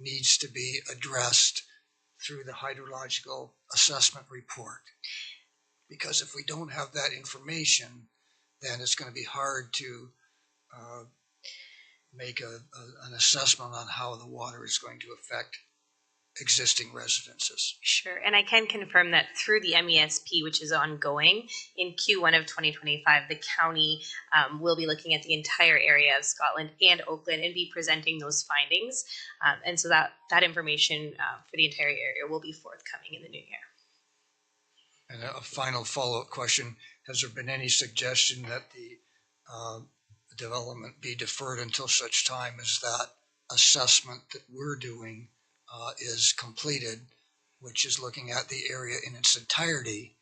needs to be addressed through the hydrological assessment report. Because if we don't have that information, then it's going to be hard to make an assessment on how the water is going to affect existing residences. Sure, and I can confirm that through the MESP, which is ongoing, in Q1 of 2025, the county will be looking at the entire area of Scotland and Oakland and be presenting those findings. And so that information for the entire area will be forthcoming in the new year. And a final follow-up question, has there been any suggestion that the development be deferred until such time as that assessment that we're doing is completed, which is looking at the area in its entirety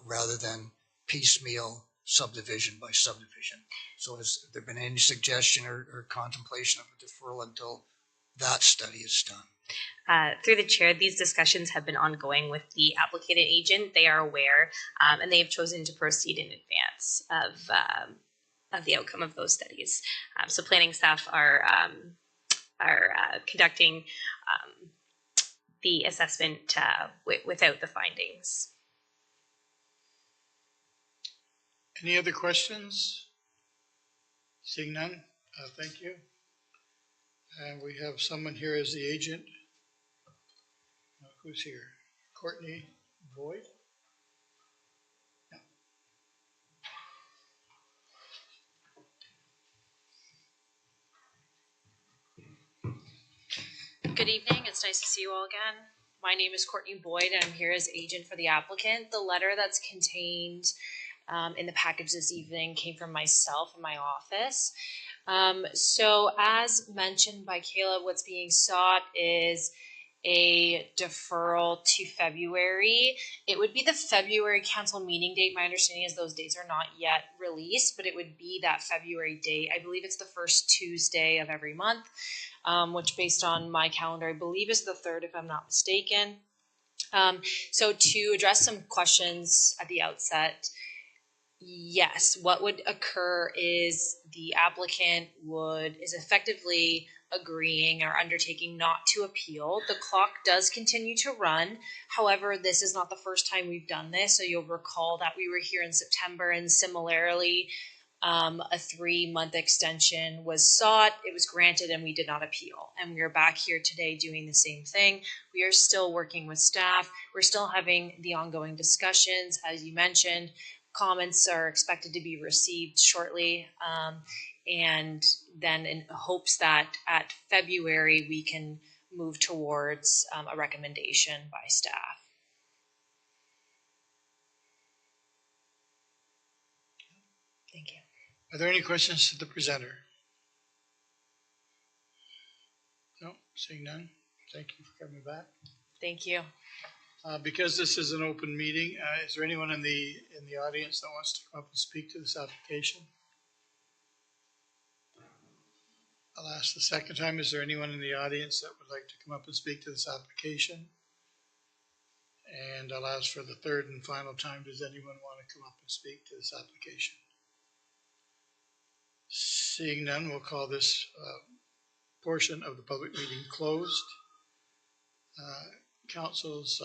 rather than piecemeal subdivision by subdivision? So has there been any suggestion or contemplation of a deferral until that study is done? Through the chair, these discussions have been ongoing with the applicant agent. They are aware, and they have chosen to proceed in advance of the outcome of those studies. So planning staff are conducting the assessment without the findings. Any other questions? Seeing none, thank you. And we have someone here as the agent. Who's here? Courtney Boyd? Good evening. It's nice to see you all again. My name is Courtney Boyd, and I'm here as agent for the applicant. The letter that's contained in the package this evening came from myself in my office. So as mentioned by Caleb, what's being sought is a deferral to February. It would be the February council meeting date. My understanding is those dates are not yet released, but it would be that February date. I believe it's the first Tuesday of every month, which based on my calendar, I believe is the 3rd, if I'm not mistaken. So to address some questions at the outset, yes, what would occur is the applicant is effectively agreeing or undertaking not to appeal. The clock does continue to run. However, this is not the first time we've done this. So you'll recall that we were here in September, and similarly, a 3-month extension was sought. It was granted and we did not appeal. And we are back here today doing the same thing. We are still working with staff. We're still having the ongoing discussions. As you mentioned, comments are expected to be received shortly. And then in hopes that at February we can move towards a recommendation by staff. Thank you. Are there any questions to the presenter? No, seeing none. Thank you for coming back. Thank you. Because this is an open meeting, is there anyone in the audience that wants to come up and speak to this application? I'll ask the second time, is there anyone in the audience that would like to come up and speak to this application? And I'll ask for the third and final time, does anyone want to come up and speak to this application? Seeing none, we'll call this portion of the public meeting closed. Council's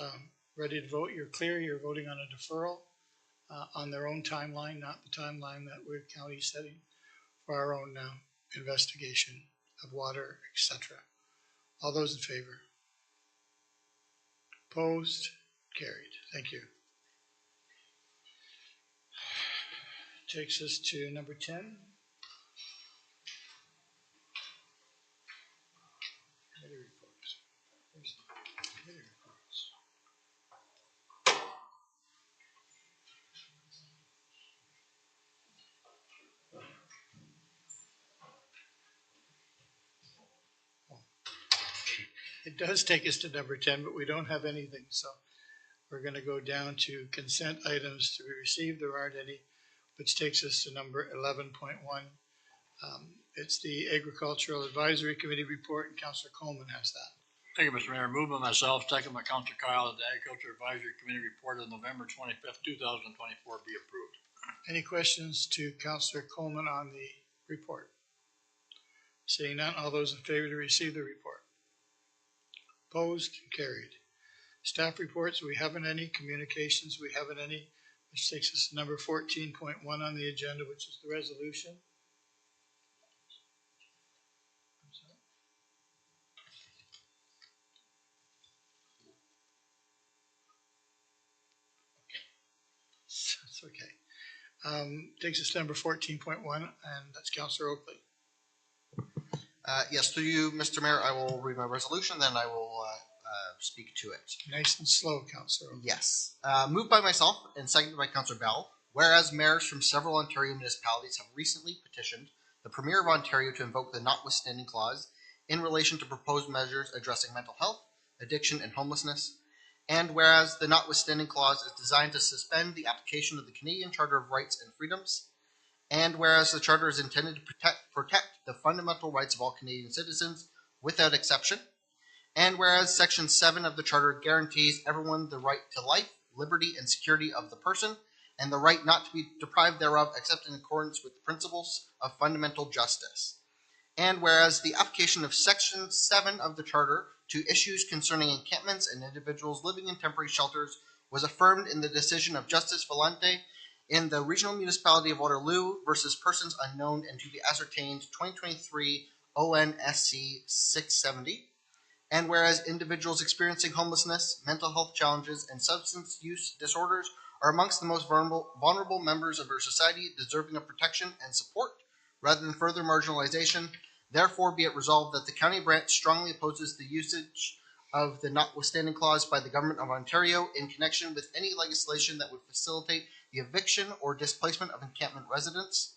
ready to vote. You're clear, you're voting on a deferral on their own timeline, not the timeline that we're county setting for our own investigation of water, etc. All those in favor? Opposed? Carried. Thank you. Takes us to number 10. Committee reports. Committee reports. It does take us to number 10, but we don't have anything, so we're going to go down to consent items to be received. There aren't any, which takes us to number 11.1. It's the Agricultural Advisory Committee report, and Councillor Coleman has that. Thank you, Mr. Mayor. Moved by myself, second by Councilor Kyle, that the Agriculture Advisory Committee report of November 25th, 2024 be approved. Any questions to Councillor Coleman on the report? Seeing none, all those in favor to receive the report? Opposed? Carried. Staff reports, we haven't any. Communications, we haven't any. Which takes us to number 14.1 on the agenda, which is the resolution. That's okay. Takes us to number 14.1, and that's Councillor Oakley. Yes, through you, Mr. Mayor, I will read my resolution, then I will speak to it. Nice and slow, Councillor Oakley. Yes. Moved by myself and seconded by Councillor Bell, whereas mayors from several Ontario municipalities have recently petitioned the Premier of Ontario to invoke the notwithstanding clause in relation to proposed measures addressing mental health, addiction, and homelessness, and whereas the notwithstanding clause is designed to suspend the application of the Canadian Charter of Rights and Freedoms, and whereas the Charter is intended to protect the fundamental rights of all Canadian citizens without exception, and whereas Section 7 of the Charter guarantees everyone the right to life, liberty, and security of the person, and the right not to be deprived thereof except in accordance with the principles of fundamental justice. And whereas the application of Section 7 of the Charter to issues concerning encampments and individuals living in temporary shelters was affirmed in the decision of Justice Valente in the Regional Municipality of Waterloo versus Persons Unknown and to be ascertained 2023 ONSC 670. And whereas individuals experiencing homelessness, mental health challenges, and substance use disorders are amongst the most vulnerable members of our society deserving of protection and support rather than further marginalization, therefore be it resolved that the County of Brant strongly opposes the usage of the notwithstanding clause by the Government of Ontario in connection with any legislation that would facilitate the eviction or displacement of encampment residents.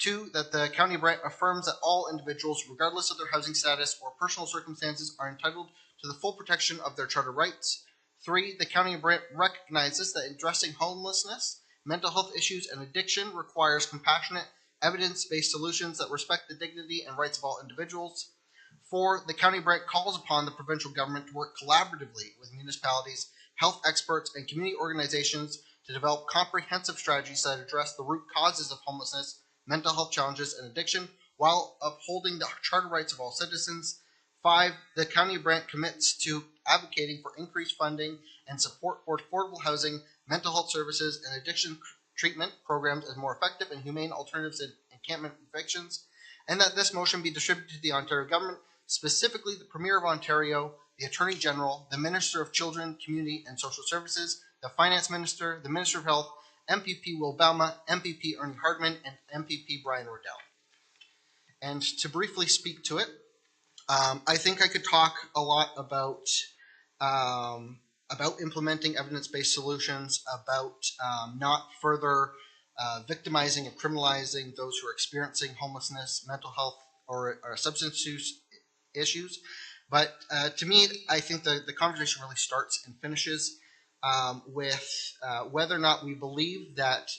2, that the County of Brant affirms that all individuals, regardless of their housing status or personal circumstances, are entitled to the full protection of their charter rights. 3, the County of Brant recognizes that addressing homelessness, mental health issues, and addiction requires compassionate, evidence-based solutions that respect the dignity and rights of all individuals. 4, the County of Brant calls upon the provincial government to work collaboratively with municipalities, health experts, and community organizations to develop comprehensive strategies that address the root causes of homelessness, mental health challenges, and addiction, while upholding the charter rights of all citizens. 5, the County of Brant commits to advocating for increased funding and support for affordable housing, mental health services, and addiction treatment programs as more effective and humane alternatives in encampment evictions, and that this motion be distributed to the Ontario government, specifically the Premier of Ontario, the Attorney General, the Minister of Children, Community and Social Services, the Finance Minister, the Minister of Health, MPP Will Bauma, MPP Ernie Hardman, and MPP Brian Riddell. And to briefly speak to it, I think I could talk a lot about implementing evidence-based solutions, about not further victimizing and criminalizing those who are experiencing homelessness, mental health, or substance use issues. But to me, I think the conversation really starts and finishes with whether or not we believe that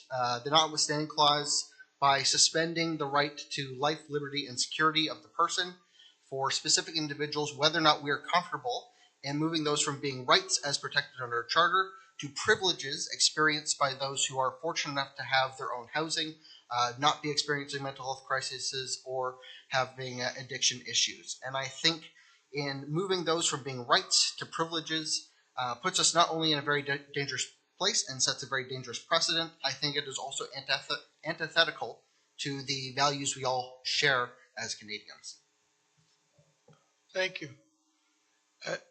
the notwithstanding clause, by suspending the right to life, liberty, and security of the person for specific individuals, whether or not we are comfortable in moving those from being rights as protected under a charter to privileges experienced by those who are fortunate enough to have their own housing, not be experiencing mental health crises or having addiction issues. And I think in moving those from being rights to privileges puts us not only in a very dangerous place and sets a very dangerous precedent, I think it is also antithetical to the values we all share as Canadians. Thank you.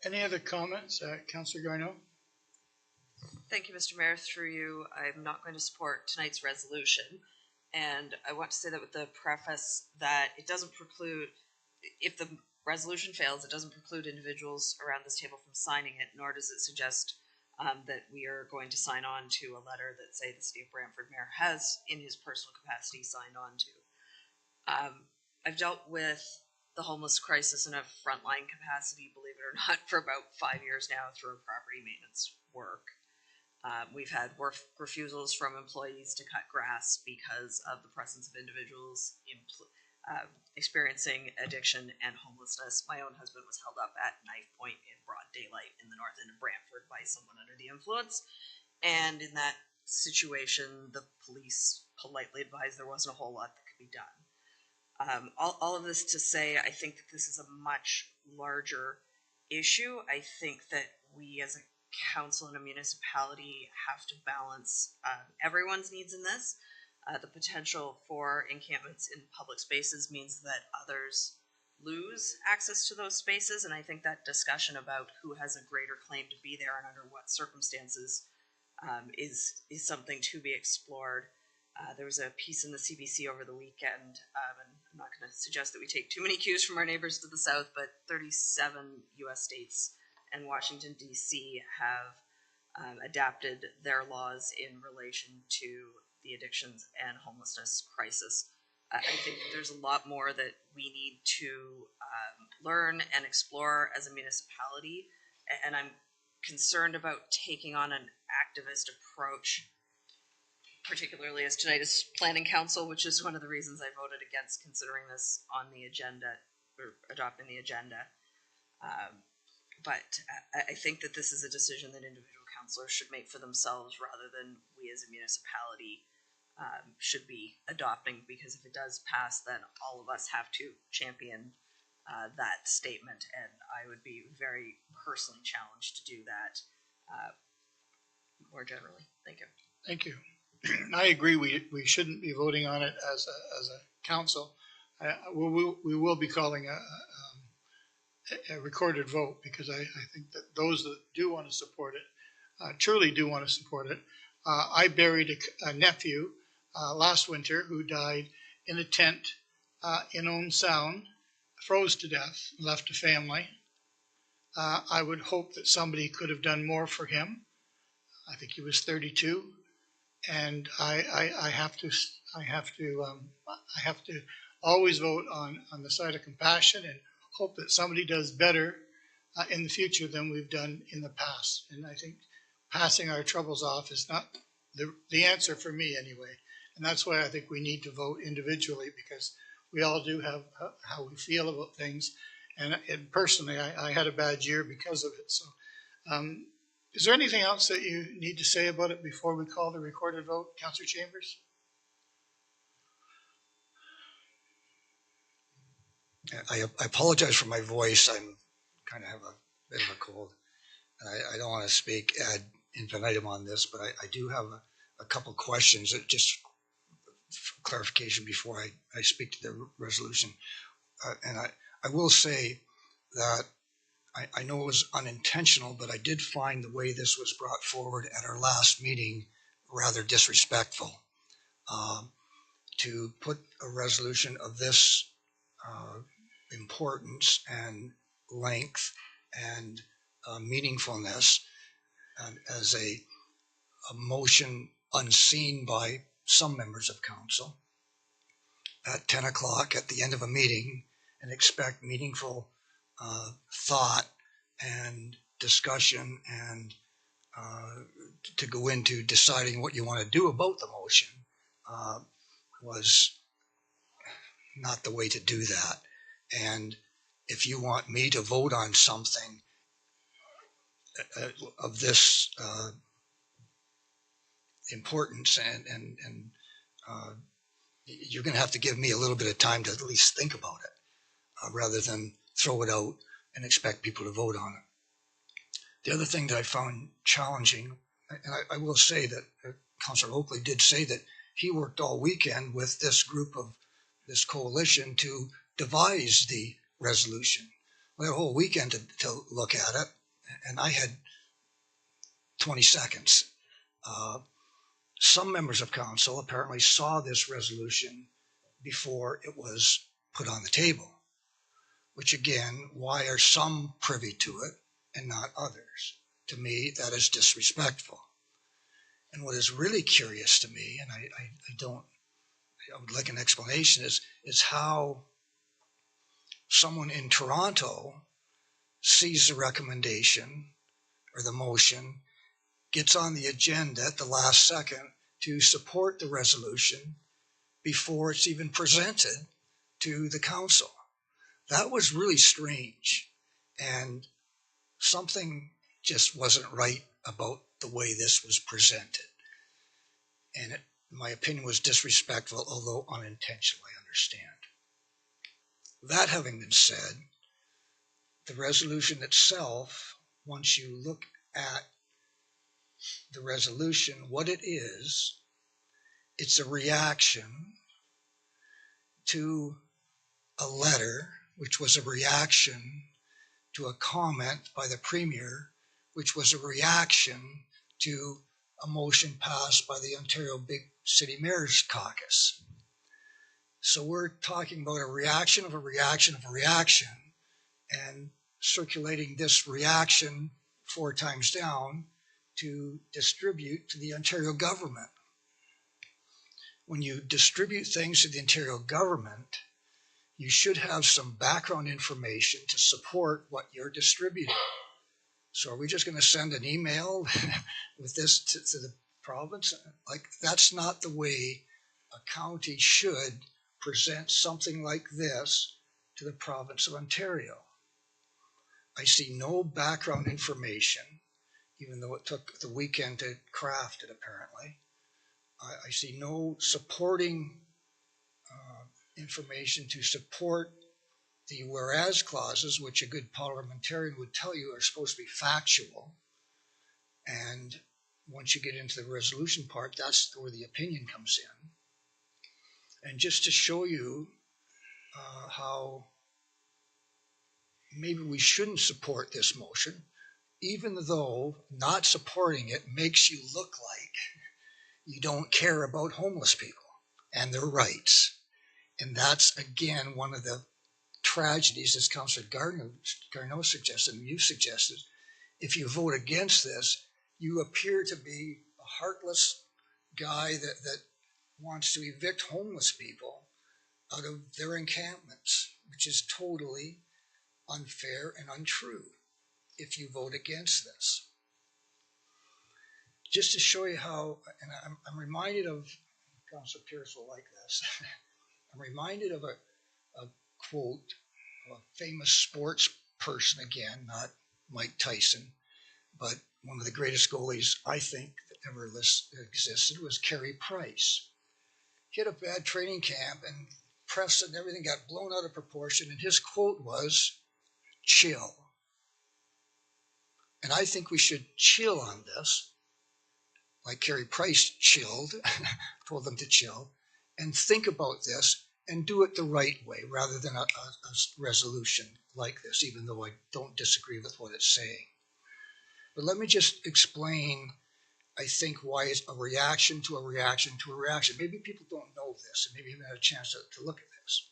Any other comments? Councillor Garneau? Thank you, Mr. Mayor. Through you, I'm not going to support tonight's resolution. And I want to say that with the preface that it doesn't preclude, if the resolution fails, it doesn't preclude individuals around this table from signing it, nor does it suggest that we are going to sign on to a letter that, say, the City of Brantford Mayor has, in his personal capacity, signed on to. I've dealt with the homeless crisis in a frontline capacity, believe it or not, for about 5 years now through property maintenance work. We've had work refusals from employees to cut grass because of the presence of individuals experiencing addiction and homelessness. My own husband was held up at knife point in broad daylight in the north end of Brantford by someone under the influence. And in that situation, the police politely advised there wasn't a whole lot that could be done. All of this to say, I think that this is a much larger issue. I think that we as a council and a municipality have to balance everyone's needs in this. The potential for encampments in public spaces means that others lose access to those spaces, and I think that discussion about who has a greater claim to be there and under what circumstances is something to be explored. There was a piece in the CBC over the weekend, and I'm not going to suggest that we take too many cues from our neighbors to the south, but 37 U.S. states and Washington, D.C. have adapted their laws in relation to the addictions and homelessness crisis. I think there's a lot more that we need to learn and explore as a municipality, and I'm concerned about taking on an activist approach, particularly as tonight is planning council, which is one of the reasons I voted against considering this on the agenda or adopting the agenda. But I think that this is a decision that individual councilors should make for themselves rather than we as a municipality should be adopting, because if it does pass, then all of us have to champion that statement, and I would be very personally challenged to do that more generally. Thank you. Thank you. I agree. We shouldn't be voting on it as a council. We will be calling a recorded vote, because I think that those that do want to support it truly do want to support it. I buried a nephew last winter who died in a tent in Owen Sound, froze to death, left a family. I would hope that somebody could have done more for him. I think he was 32, and I have to always vote on the side of compassion and hope that somebody does better in the future than we've done in the past. And I think passing our troubles off is not the answer for me anyway. And that's why I think we need to vote individually, because we all do have how we feel about things. And personally, I had a bad year because of it. So is there anything else that you need to say about it before we call the recorded vote? Councillor Chambers? I apologize for my voice. I'm kind of have a bit of a cold. I don't want to speak ad infinitum on this, but I do have a couple questions that just for clarification before I speak to the resolution. And I will say that I know it was unintentional, but I did find the way this was brought forward at our last meeting rather disrespectful. To put a resolution of this importance and length and meaningfulness and as a motion unseen by some members of council at 10 o'clock at the end of a meeting, and expect meaningful thought and discussion and to go into deciding what you want to do about the motion was not the way to do that. And if you want me to vote on something of this importance, and you're going to have to give me a little bit of time to at least think about it, rather than throw it out and expect people to vote on it. The other thing that I found challenging, and I will say that Councillor Oakley did say that he worked all weekend with this group of this coalition to devise the resolution. We had a whole weekend to look at it, and I had 20 seconds. Some members of council apparently saw this resolution before it was put on the table, which again, why are some privy to it and not others? To me, that is disrespectful. And what is really curious to me, and I would like an explanation, is how someone in Toronto sees the recommendation or the motion, gets on the agenda at the last second to support the resolution before it's even presented to the council. That was really strange, and something just wasn't right about the way this was presented. And it, in my opinion, was disrespectful, although unintentional, I understand. That having been said, the resolution itself, once you look at the resolution, what it is, it's a reaction to a letter, which was a reaction to a comment by the Premier, which was a reaction to a motion passed by the Ontario Big City Mayors Caucus. So we're talking about a reaction of a reaction of a reaction, and circulating this reaction 4 times down to distribute to the Ontario government. When you distribute things to the Ontario government, you should have some background information to support what you're distributing. So are we just going to send an email with this to the province? Like, that's not the way a county should present something like this to the province of Ontario. I see no background information, even though it took the weekend to craft it, apparently. I see no supporting information to support the whereas clauses, which a good parliamentarian would tell you are supposed to be factual. And once you get into the resolution part, that's where the opinion comes in. And just to show you how maybe we shouldn't support this motion, even though not supporting it makes you look like you don't care about homeless people and their rights. And that's, again, one of the tragedies, as Councillor Garneau suggested, and you suggested. If you vote against this, you appear to be a heartless guy that wants to evict homeless people out of their encampments, which is totally unfair and untrue if you vote against this. Just to show you how, and I'm reminded of, Councillor Pierce will like this, I'm reminded of a quote of a famous sports person, again, not Mike Tyson, but one of the greatest goalies I think that ever existed was Carey Price. He had a bad training camp, and press and everything got blown out of proportion, and his quote was, "Chill." And I think we should chill on this, like Carey Price chilled, told them to chill, and think about this and do it the right way rather than a resolution like this, even though I don't disagree with what it's saying. But let me just explain, I think, why it's a reaction to a reaction to a reaction. Maybe people don't know this, and maybe you haven't had a chance to look at this.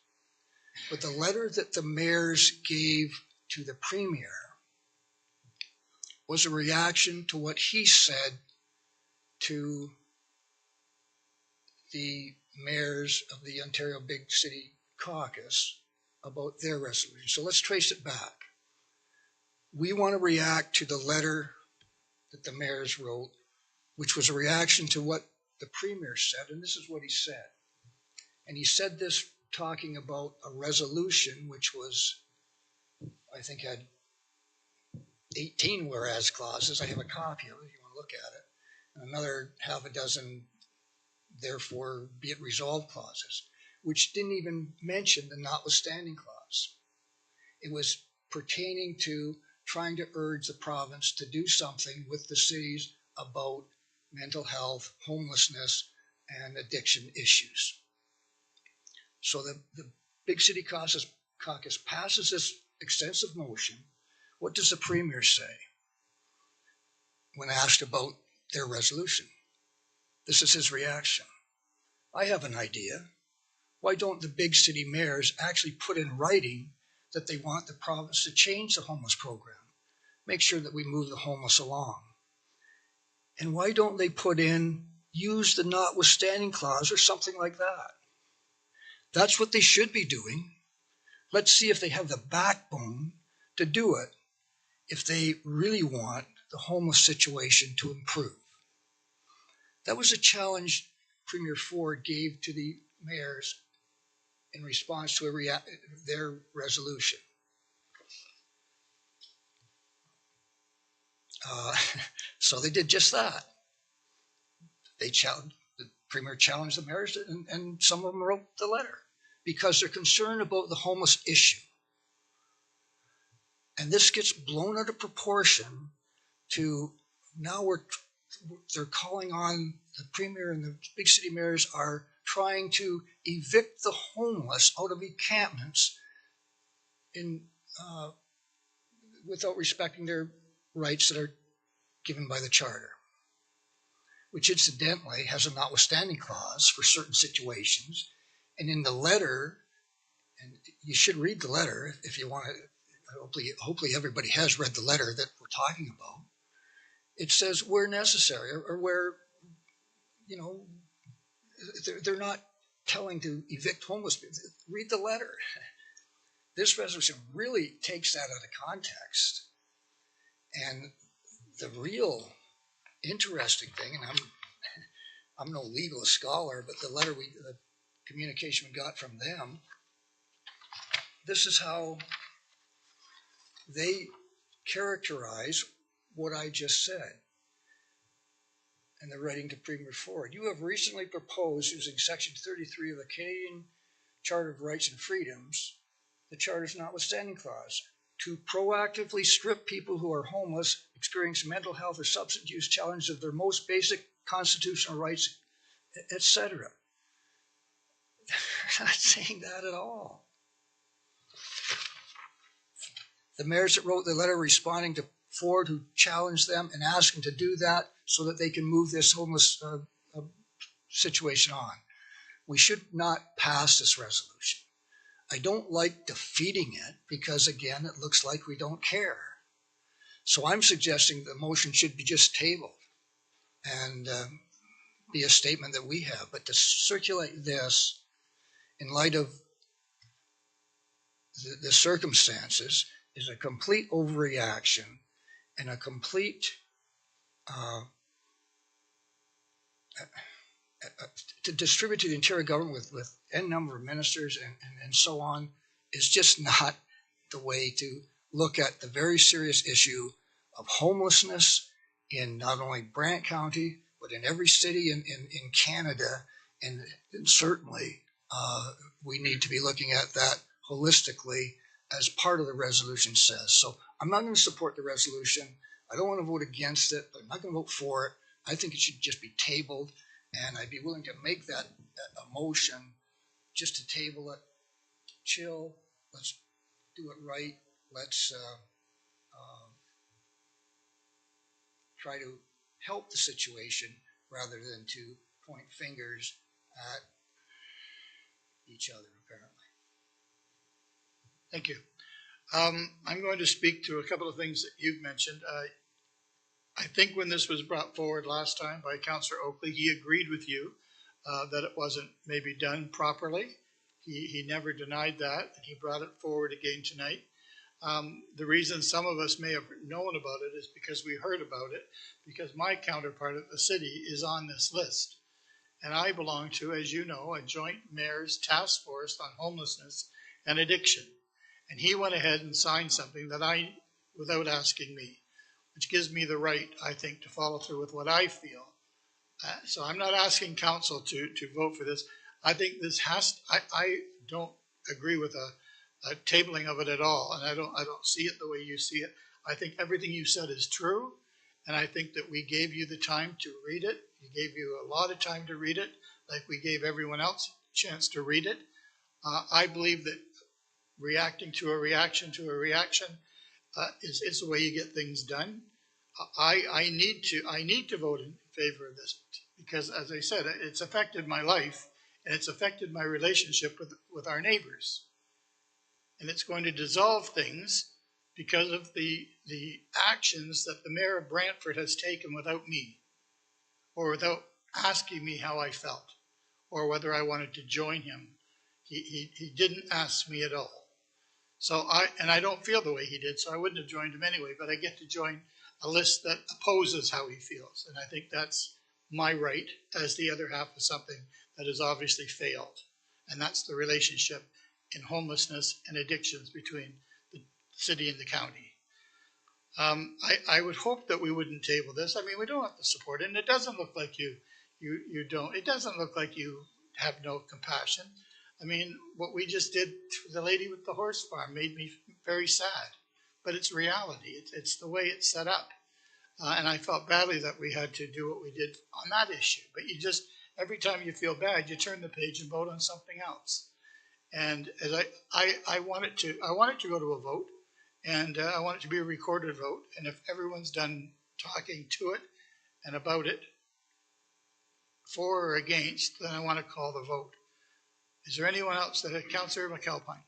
But the letter that the mayors gave to the Premier was a reaction to what he said to the mayors of the Ontario Big City Caucus about their resolution. So let's trace it back. We want to react to the letter that the mayors wrote, which was a reaction to what the Premier said, and this is what he said. And he said this talking about a resolution which was, I think, had 18 whereas clauses. I have a copy of it if you want to look at it. And another half a dozen, therefore, be it resolved clauses, which didn't even mention the notwithstanding clause. It was pertaining to trying to urge the province to do something with the cities about mental health, homelessness, and addiction issues. So the Big City Caucus passes this extensive motion. What does the Premier say when asked about their resolution? This is his reaction. I have an idea. Why don't the big city mayors actually put in writing that they want the province to change the homeless program, make sure that we move the homeless along? And why don't they put in, use the notwithstanding clause or something like that? That's what they should be doing. Let's see if they have the backbone to do it if they really want the homeless situation to improve. That was a challenge Premier Ford gave to the mayors in response to their resolution. So they did just that. The Premier challenged the mayors, and some of them wrote the letter because they're concerned about the homeless issue. And this gets blown out of proportion to now they're calling on the Premier, and the big city mayors are trying to evict the homeless out of encampments without respecting their rights that are given by the charter, which incidentally has a notwithstanding clause for certain situations. And in the letter, and you should read the letter if you want to, hopefully everybody has read the letter that we're talking about. It says where necessary, or where, they're not telling to evict homeless people. Read the letter. This resolution really takes that out of context. And the real interesting thing, and I'm no legal scholar, but the communication we got from them, this is how they characterize what I just said. And they're writing to Premier Ford. You have recently proposed, using Section 33 of the Canadian Charter of Rights and Freedoms, the Charter's notwithstanding clause, to proactively strip people who are homeless, experience mental health or substance use challenges of their most basic constitutional rights, etc. They're not saying that at all. The mayors that wrote the letter responding to Ford, who challenged them and asked them to do that so that they can move this homeless situation on. We should not pass this resolution. I don't like defeating it because, again, it looks like we don't care. So I'm suggesting the motion should be just tabled and be a statement that we have. But to circulate this in light of the circumstances is a complete overreaction and a complete to distribute to the interior government with n number of ministers and so on is just not the way to look at the very serious issue of homelessness in not only Brant County, but in every city in Canada. And certainly we need to be looking at that holistically as part of the resolution says. So I'm not going to support the resolution. I don't want to vote against it, but I'm not going to vote for it. I think it should just be tabled, and I'd be willing to make that a motion just to table it. Chill, let's do it right. Let's try to help the situation rather than to point fingers at each other, apparently. Thank you. I'm going to speak to a couple of things that you've mentioned. I think when this was brought forward last time by Councillor Oakley, he agreed with you that it wasn't maybe done properly. He never denied that, and he brought it forward again tonight. The reason some of us may have known about it is because we heard about it, because my counterpart at the city is on this list. And I belong to, as you know, a joint mayor's task force on homelessness and addiction. And he went ahead and signed something that without asking me, which gives me the right, I think, to follow through with what I feel. So I'm not asking council to vote for this. I think this I don't agree with a tabling of it at all, and I don't see it the way you see it. I think everything you said is true, and I think that we gave you the time to read it. We gave you a lot of time to read it, like we gave everyone else a chance to read it. I believe that reacting to a reaction is the way you get things done. I need to vote in favor of this because, as I said, it's affected my life and it's affected my relationship with our neighbors. And it's going to dissolve things because of the actions that the mayor of Brantford has taken without me, or without asking me how I felt, or whether I wanted to join him. He didn't ask me at all. So I don't feel the way he did, so I wouldn't have joined him anyway, but I get to join a list that opposes how he feels. And I think that's my right as the other half of something that has obviously failed. and that's the relationship in homelessness and addictions between the city and the county. I would hope that we wouldn't table this. I mean, we don't have to support it, and it doesn't look like you don't. It doesn't look like you have no compassion. I mean, what we just did to the lady with the horse farm made me very sad, but it's reality. It's the way it's set up. And I felt badly that we had to do what we did on that issue. But you just, every time you feel bad, you turn the page and vote on something else. And as I want it to go to a vote, and I want it to be a recorded vote. And if everyone's done talking to it and about it, for or against, then I want to call the vote. Is there anyone else Councillor McAlpine?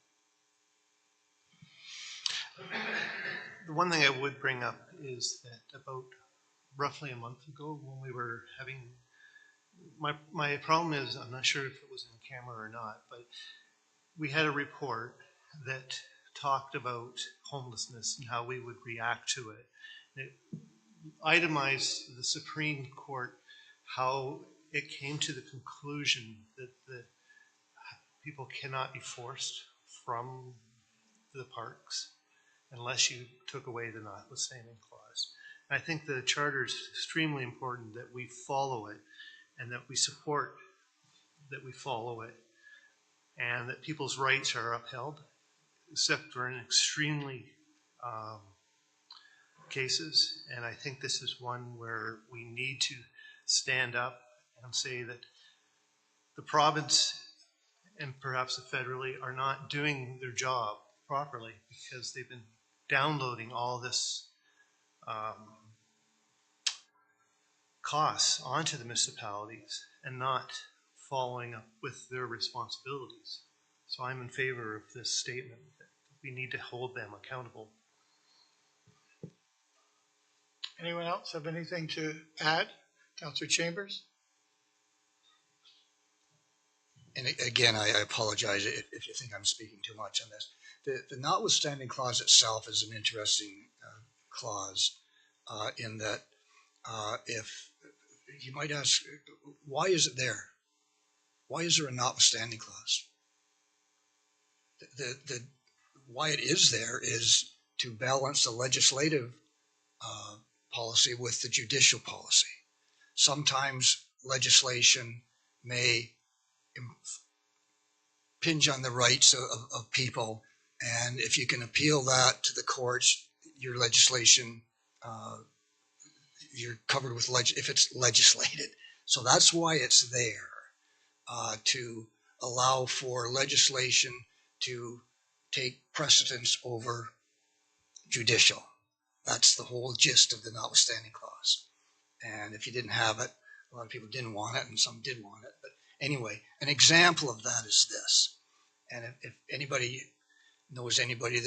The one thing I would bring up is that about roughly a month ago when we were having, my problem is, I'm not sure if it was in camera or not, but we had a report that talked about homelessness and how we would react to it. It itemized the Supreme Court how it came to the conclusion that people cannot be forced from the parks unless you took away the notwithstanding clause. And I think the charter is extremely important that we follow it and that we support that we follow it and that people's rights are upheld, except for in extremely cases. And I think this is one where we need to stand up and say that the province and perhaps the federally are not doing their job properly because they've been downloading all this costs onto the municipalities and not following up with their responsibilities. So I'm in favor of this statement that we need to hold them accountable. Anyone else have anything to add? Councillor Chambers? And again, I apologize if you think I'm speaking too much on this. The notwithstanding clause itself is an interesting clause in that if you might ask, why is it there? Why is there a notwithstanding clause? Why it is there is to balance the legislative policy with the judicial policy. Sometimes legislation may impinge on the rights of people, and if you can appeal that to the courts, your legislation, you're covered with if it's legislated. So that's why it's there, to allow for legislation to take precedence over judicial. That's the whole gist of the notwithstanding clause. And if you didn't have it, a lot of people didn't want it and some did want it. But anyway, an example of that is this. And if anybody knows anybody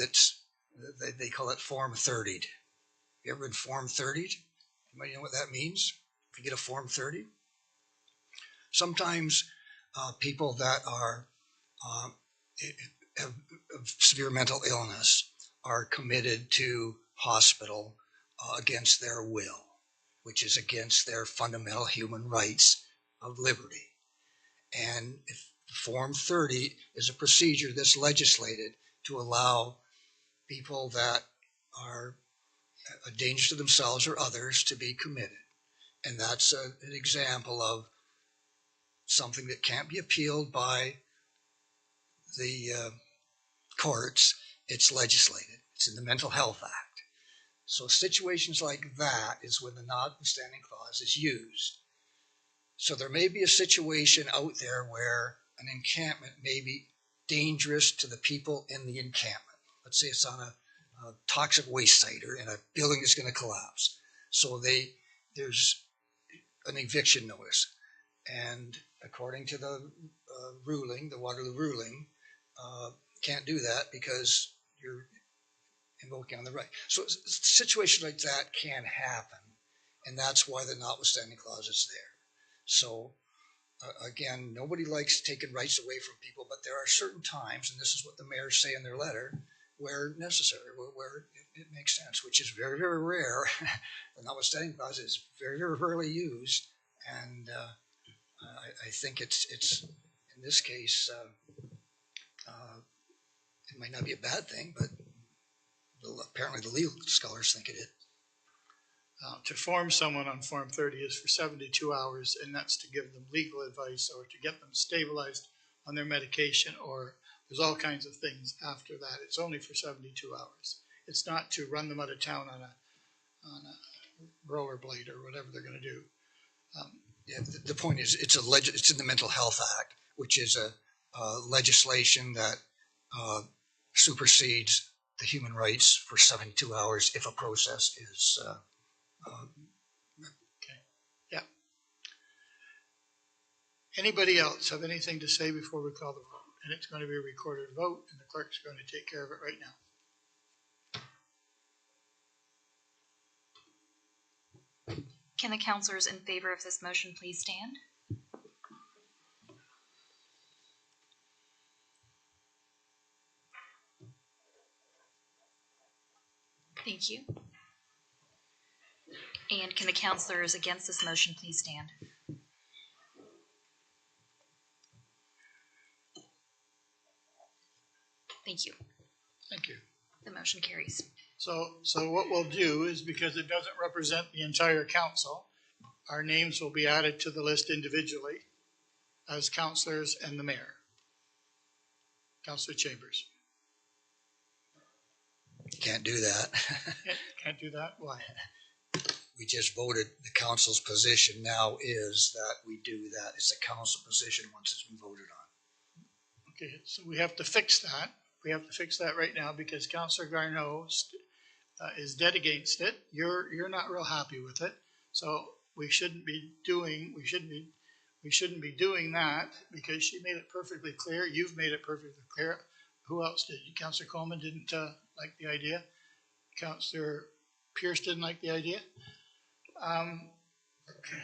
they call it Form 30'd. You ever read Form 30'd? Anybody know what that means? If you get a Form 30? Sometimes people that are have severe mental illness are committed to hospital against their will, which is against their fundamental human rights of liberty. And if Form 30 is a procedure that's legislated to allow people that are a danger to themselves or others to be committed. And that's an example of something that can't be appealed by the courts. It's legislated. It's in the Mental Health Act. So situations like that is when the notwithstanding clause is used. So there may be a situation out there where an encampment may be dangerous to the people in the encampment. Let's say it's on a toxic waste site or in a building that's going to collapse. So there's an eviction notice. And according to the ruling, the Waterloo ruling, can't do that because you're invoking on the right. So situations like that can happen. And that's why the notwithstanding clause is there. So again, nobody likes taking rights away from people, but there are certain times, and this is what the mayors say in their letter, where necessary, where it makes sense, which is very, very rare. The notwithstanding clause is very, very rarely used, and I think it's in in this case, it might not be a bad thing, but apparently the legal scholars think it is. To form someone on Form 30 is for 72 hours, and that's to give them legal advice or to get them stabilized on their medication, or there's all kinds of things after that. It's only for 72 hours. It's not to run them out of town on a rollerblade or whatever they're going to do. Yeah, the point is, it's in the Mental Health Act, which is a legislation that supersedes the human rights for 72 hours if a process is. Okay. Yeah. Anybody else have anything to say before we call the vote? And it's going to be a recorded vote, and the clerk's going to take care of it right now. Can the councilors in favor of this motion please stand? Thank you. And can the councilors against this motion please stand? Thank you. Thank you. The motion carries. So what we'll do is, because it doesn't represent the entire council, our names will be added to the list individually as councilors and the mayor. Councilor Chambers. You can't do that. Can't do that? Why? We just voted, the council's position now is that we do that. It's a council position once it's been voted on. Okay, so we have to fix that. We have to fix that right now because Councilor Garneau is dead against it. You're not real happy with it. So we shouldn't be doing that because she made it perfectly clear. You've made it perfectly clear. Who else did? Councilor Coleman didn't like the idea. Councilor Pierce didn't like the idea. Okay.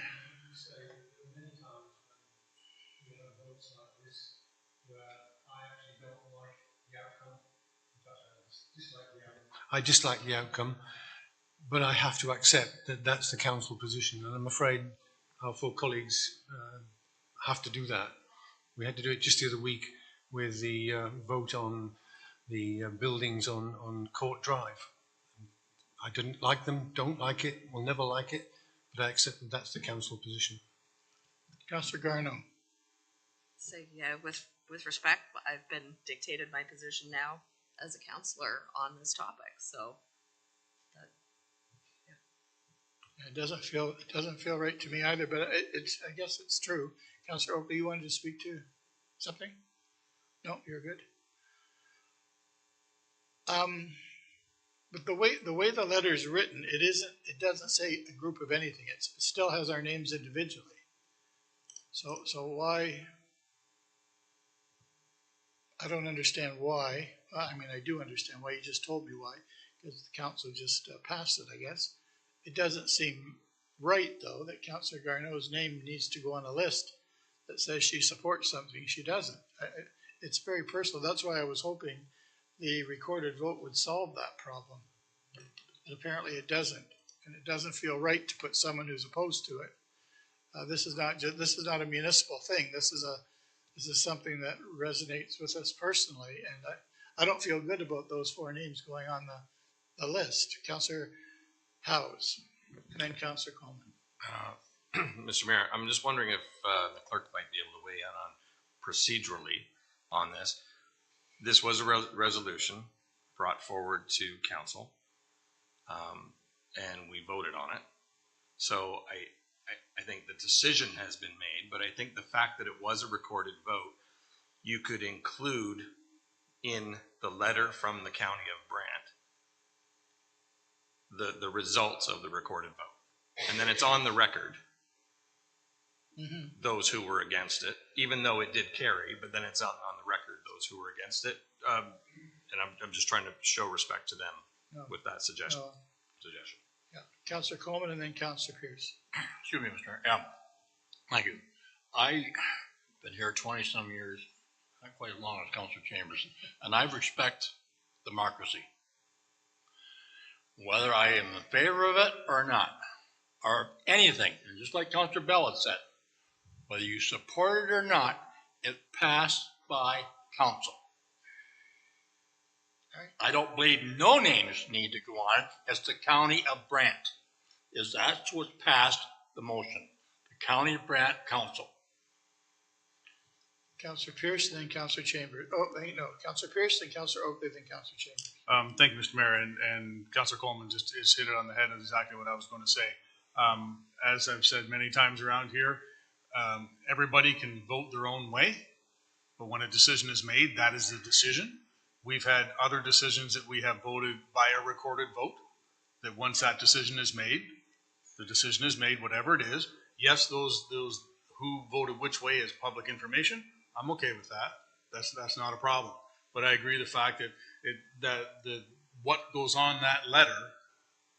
I dislike the outcome, but I have to accept that that's the council position, and I'm afraid our four colleagues have to do that. We had to do it just the other week with the vote on the buildings on Court Drive. I didn't like them, don't like it, will never like it, but I accept that that's the council position. Councillor Garneau. So yeah, with respect, I've been dictated my position now as a councillor on this topic. So that, yeah. It doesn't feel right to me either, but I guess it's true. Councillor Oakley, you wanted to speak to something? No, you're good. But the way the letter is written, it doesn't say a group of anything. It still has our names individually. So why? I don't understand why. Well, I mean, I do understand why. You just told me why, because the council just passed it, I guess. It doesn't seem right, though, that Councillor Garneau's name needs to go on a list that says she supports something she doesn't. It's very personal. That's why I was hoping the recorded vote would solve that problem. And apparently it doesn't, and it doesn't feel right to put someone who's opposed to it. This is not a municipal thing. This is something that resonates with us personally, and I don't feel good about those four names going on the list. Councillor Howes, and then Councillor Coleman. Mr. Mayor, I'm just wondering if the clerk might be able to weigh in on procedurally on this. This was a resolution brought forward to council, and we voted on it. So I think the decision has been made, but I think the fact that it was a recorded vote, you could include in the letter from the County of Brant the results of the recorded vote. And then it's on the record, those who were against it, even though it did carry, but then it's on the record, those who were against it. And I'm just trying to show respect to them with that suggestion. Yeah, Councillor Coleman and then Councillor Pierce. Excuse me, Mr. Mayor. Yeah, thank you. I've been here 20-some years, not quite as long as Councillor Chambers, and I respect democracy. Whether I am in favor of it or not, or anything, and just like Councillor Bell had said, whether you support it or not, It passed by council. I don't believe no names need to go on it. It's the County of Brant. That's what passed the motion. The County of Brant Council. Councillor Pierce, then Councillor Chambers. Oh, wait, no, Councillor Pierce, then Councillor Oakley, then Councillor Chambers. Thank you, Mr. Mayor, and Councillor Coleman just hit it on the head of exactly what I was going to say. As I've said many times around here, everybody can vote their own way, but when a decision is made, that is the decision. We've had other decisions that we have voted by a recorded vote, that once that decision is made, the decision is made, whatever it is. Yes, those who voted which way is public information. I'm okay with that. That's not a problem. But I agree the fact that what goes on that letter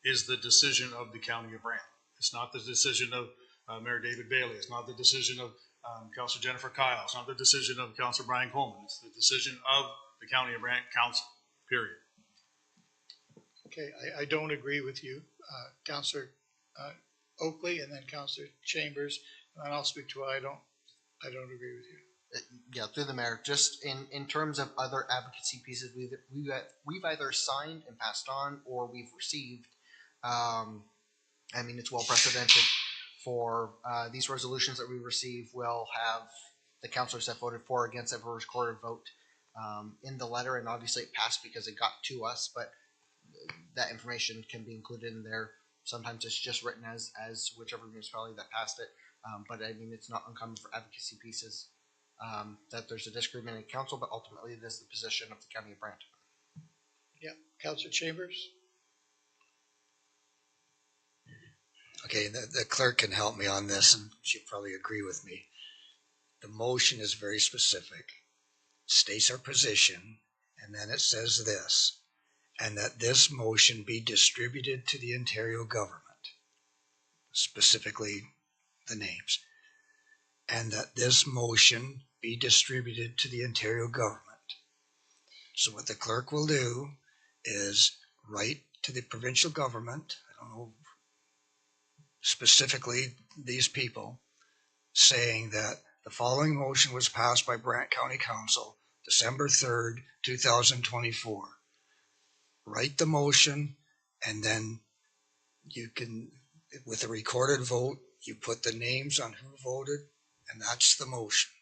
is the decision of the County of Brant. It's not the decision of Mayor David Bailey. It's not the decision of Councillor Jennifer Kyle. It's not the decision of Councillor Brian Coleman. It's the decision of the County of Brant Council, period. Okay, I don't agree with you. Councillor Oakley and then Councillor Chambers, and then I'll speak to why I don't agree with you. Yeah, through the mayor, just in terms of other advocacy pieces we've either signed and passed on or we've received. I mean, it's well precedented for these resolutions that we receive will have the councilors that voted for or against have a recorded vote in the letter, and obviously it passed because it got to us, but that information can be included in there. Sometimes it's just written as whichever municipality that passed it, but I mean, it's not uncommon for advocacy pieces that there's a disagreement in council, but ultimately it is the position of the County of Brant. Yeah, Councillor Chambers. Okay, the clerk can help me on this, and she'll probably agree with me. The motion is very specific, states our position, and then it says this, and that this motion be distributed to the Ontario government, specifically the names, and that this motion be distributed to the Ontario government. So what the clerk will do is write to the provincial government, I don't know, specifically these people, saying that the following motion was passed by Brant County Council December 3rd, 2024. Write the motion, and then you can, with a recorded vote, you put the names on who voted, and that's the motion.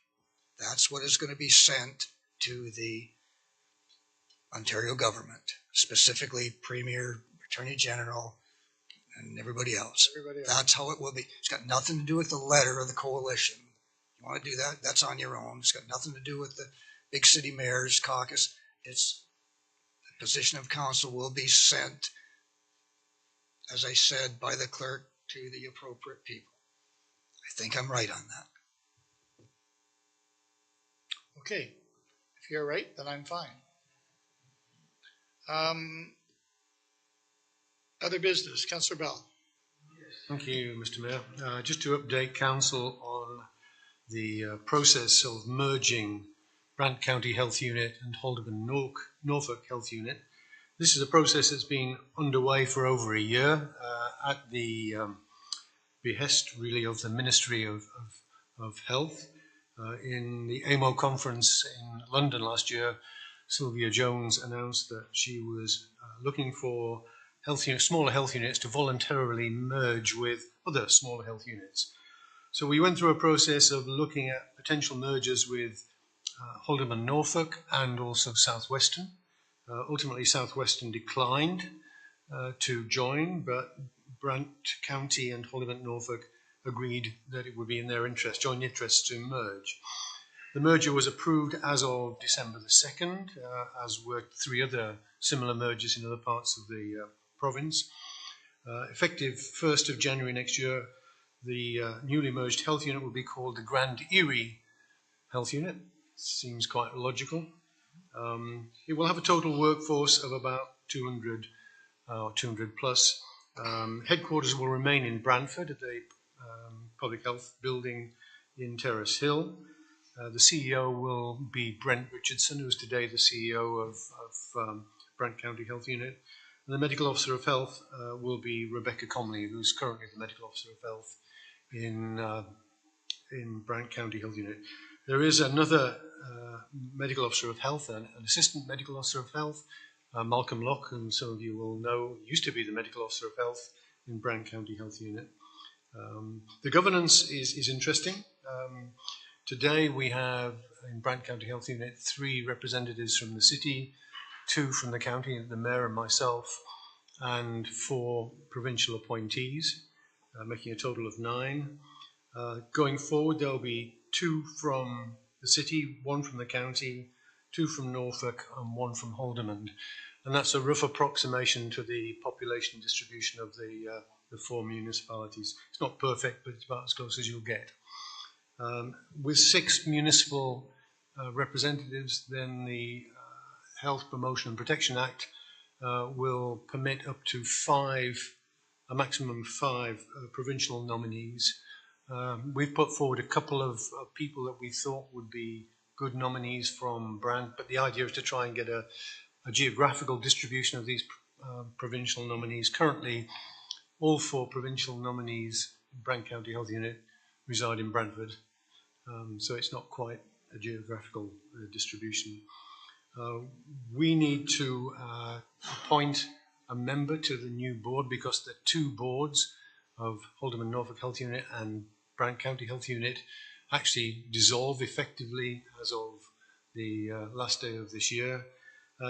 That's what is going to be sent to the Ontario government, specifically Premier, Attorney General, and everybody else. That's how it will be. It's got nothing to do with the letter of the coalition. You want to do that? That's on your own. It's got nothing to do with the big city mayors caucus. It's the position of council will be sent, as I said, by the clerk to the appropriate people. I think I'm right on that. Okay, if you're right, then I'm fine. Other business, Councillor Bell. Thank you, Mr. Mayor. Just to update council on the process of merging Brant County Health Unit and Haldimand Norfolk Health Unit. This is a process that's been underway for over a year at the behest, really, of the Ministry of Health. In the AMO conference in London last year, Sylvia Jones announced that she was looking for smaller health units to voluntarily merge with other smaller health units. So we went through a process of looking at potential mergers with Haldimand Norfolk and also Southwestern. Ultimately, Southwestern declined to join, but Brant County and Haldimand Norfolk agreed that it would be in their interest, joint interest, to merge. The merger was approved as of December the 2nd, as were 3 other similar mergers in other parts of the province. Effective 1st of January next year, the newly merged health unit will be called the Grand Erie Health Unit. Seems quite logical. It will have a total workforce of about 200 or 200 plus. Headquarters will remain in Brantford at the Public Health Building in Terrace Hill. The CEO will be Brent Richardson, who is today the CEO of Brant County Health Unit. And the Medical Officer of Health will be Rebecca Comley, who's currently the Medical Officer of Health in Brant County Health Unit. There is another medical officer of health, an assistant medical officer of health, Malcolm Locke, whom some of you will know, used to be the medical officer of health in Brant County Health Unit. The governance is interesting. Today we have in Brant County Health Unit 3 representatives from the city, 2 from the county, the mayor and myself, and 4 provincial appointees, making a total of 9. Going forward, there'll be 2 from the city, 1 from the county, 2 from Norfolk, and 1 from Haldimand. And that's a rough approximation to the population distribution of the 4 municipalities. It's not perfect, but it's about as close as you'll get. With 6 municipal representatives, then the Health Promotion and Protection Act will permit up to 5, a maximum of 5 provincial nominees. We've put forward a couple of people that we thought would be good nominees from Brant, but the idea is to try and get a geographical distribution of these provincial nominees. Currently, all 4 provincial nominees in Brant County Health Unit reside in Brantford, so it's not quite a geographical distribution. We need to appoint a member to the new board because the 2 boards of Haldimand Norfolk Health Unit and Brant County Health Unit actually dissolve effectively as of the last day of this year.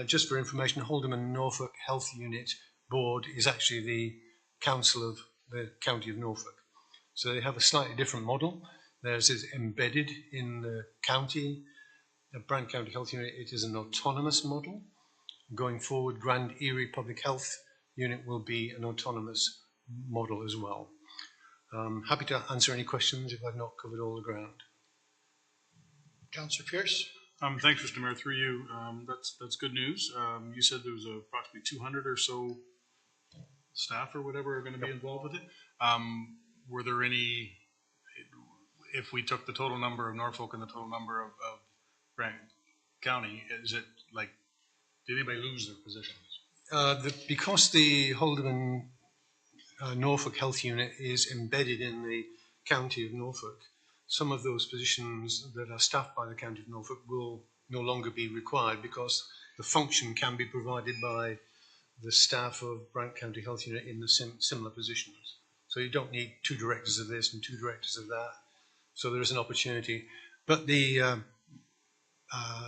Just for information, Haldimand Norfolk Health Unit board is actually the council of the County of Norfolk. So they have a slightly different model. Theirs is embedded in the county. At Brant County Health Unit, it is an autonomous model. Going forward, Grand Erie Public Health Unit will be an autonomous model as well. Happy to answer any questions if I've not covered all the ground. Councillor Pierce? Thanks, Mr. Mayor. Through you, that's good news. You said there was approximately 200 or so staff or whatever are going to be involved with it. Were there any, if we took the total number of Norfolk and the total number of Brant County, is it like, did anybody lose their positions? Because the Haldimand Norfolk Health Unit is embedded in the County of Norfolk, some of those positions that are staffed by the County of Norfolk will no longer be required because the function can be provided by the staff of Brant County Health Unit in the similar positions. So you don't need 2 directors of this and 2 directors of that. So there is an opportunity. But the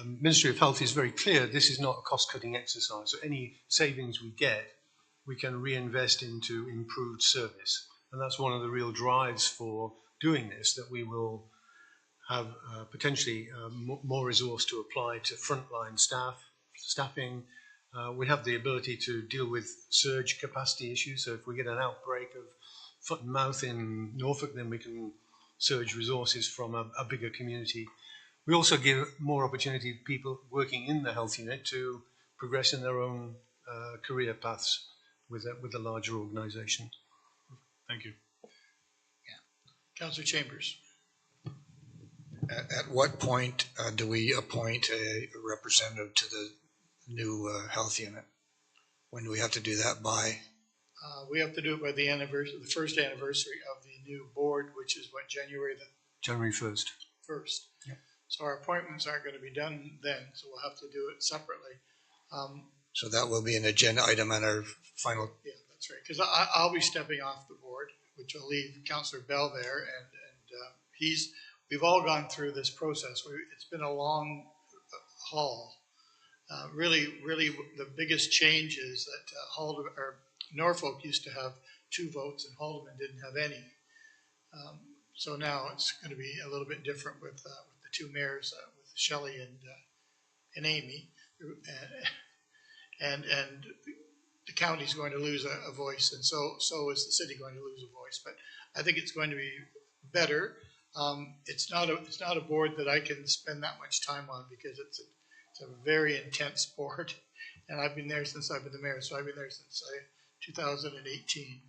Ministry of Health is very clear, this is not a cost-cutting exercise. So any savings we get, we can reinvest into improved service. And that's one of the real drives for doing this, that we will have potentially more resource to apply to frontline staffing. We have the ability to deal with surge capacity issues. So if we get an outbreak of foot and mouth in Norfolk, then we can surge resources from a bigger community. We also give more opportunity to people working in the health unit to progress in their own career paths with a larger organisation. Thank you. Councillor Chambers. At what point do we appoint a representative to the new health unit? When do we have to do that by? We have to do it by the first anniversary of the new board, which is what, January 1st. Yep. So our appointments aren't going to be done then, so we'll have to do it separately. So that will be an agenda item on our final. Yeah, that's right. Because I'll be stepping off the board, which will leave Councillor Bell there, and we've all gone through this process. It's been a long haul. Really, the biggest change is that Norfolk used to have 2 votes and Haldimand didn't have any. So now it's going to be a little bit different with the 2 mayors, with Shelley and Amy, and the county's going to lose a voice, and so is the city going to lose a voice. But I think it's going to be better. It's not a board that I can spend that much time on because it's a very intense board, and I've been there since I've been the mayor. So I've been there since 2018,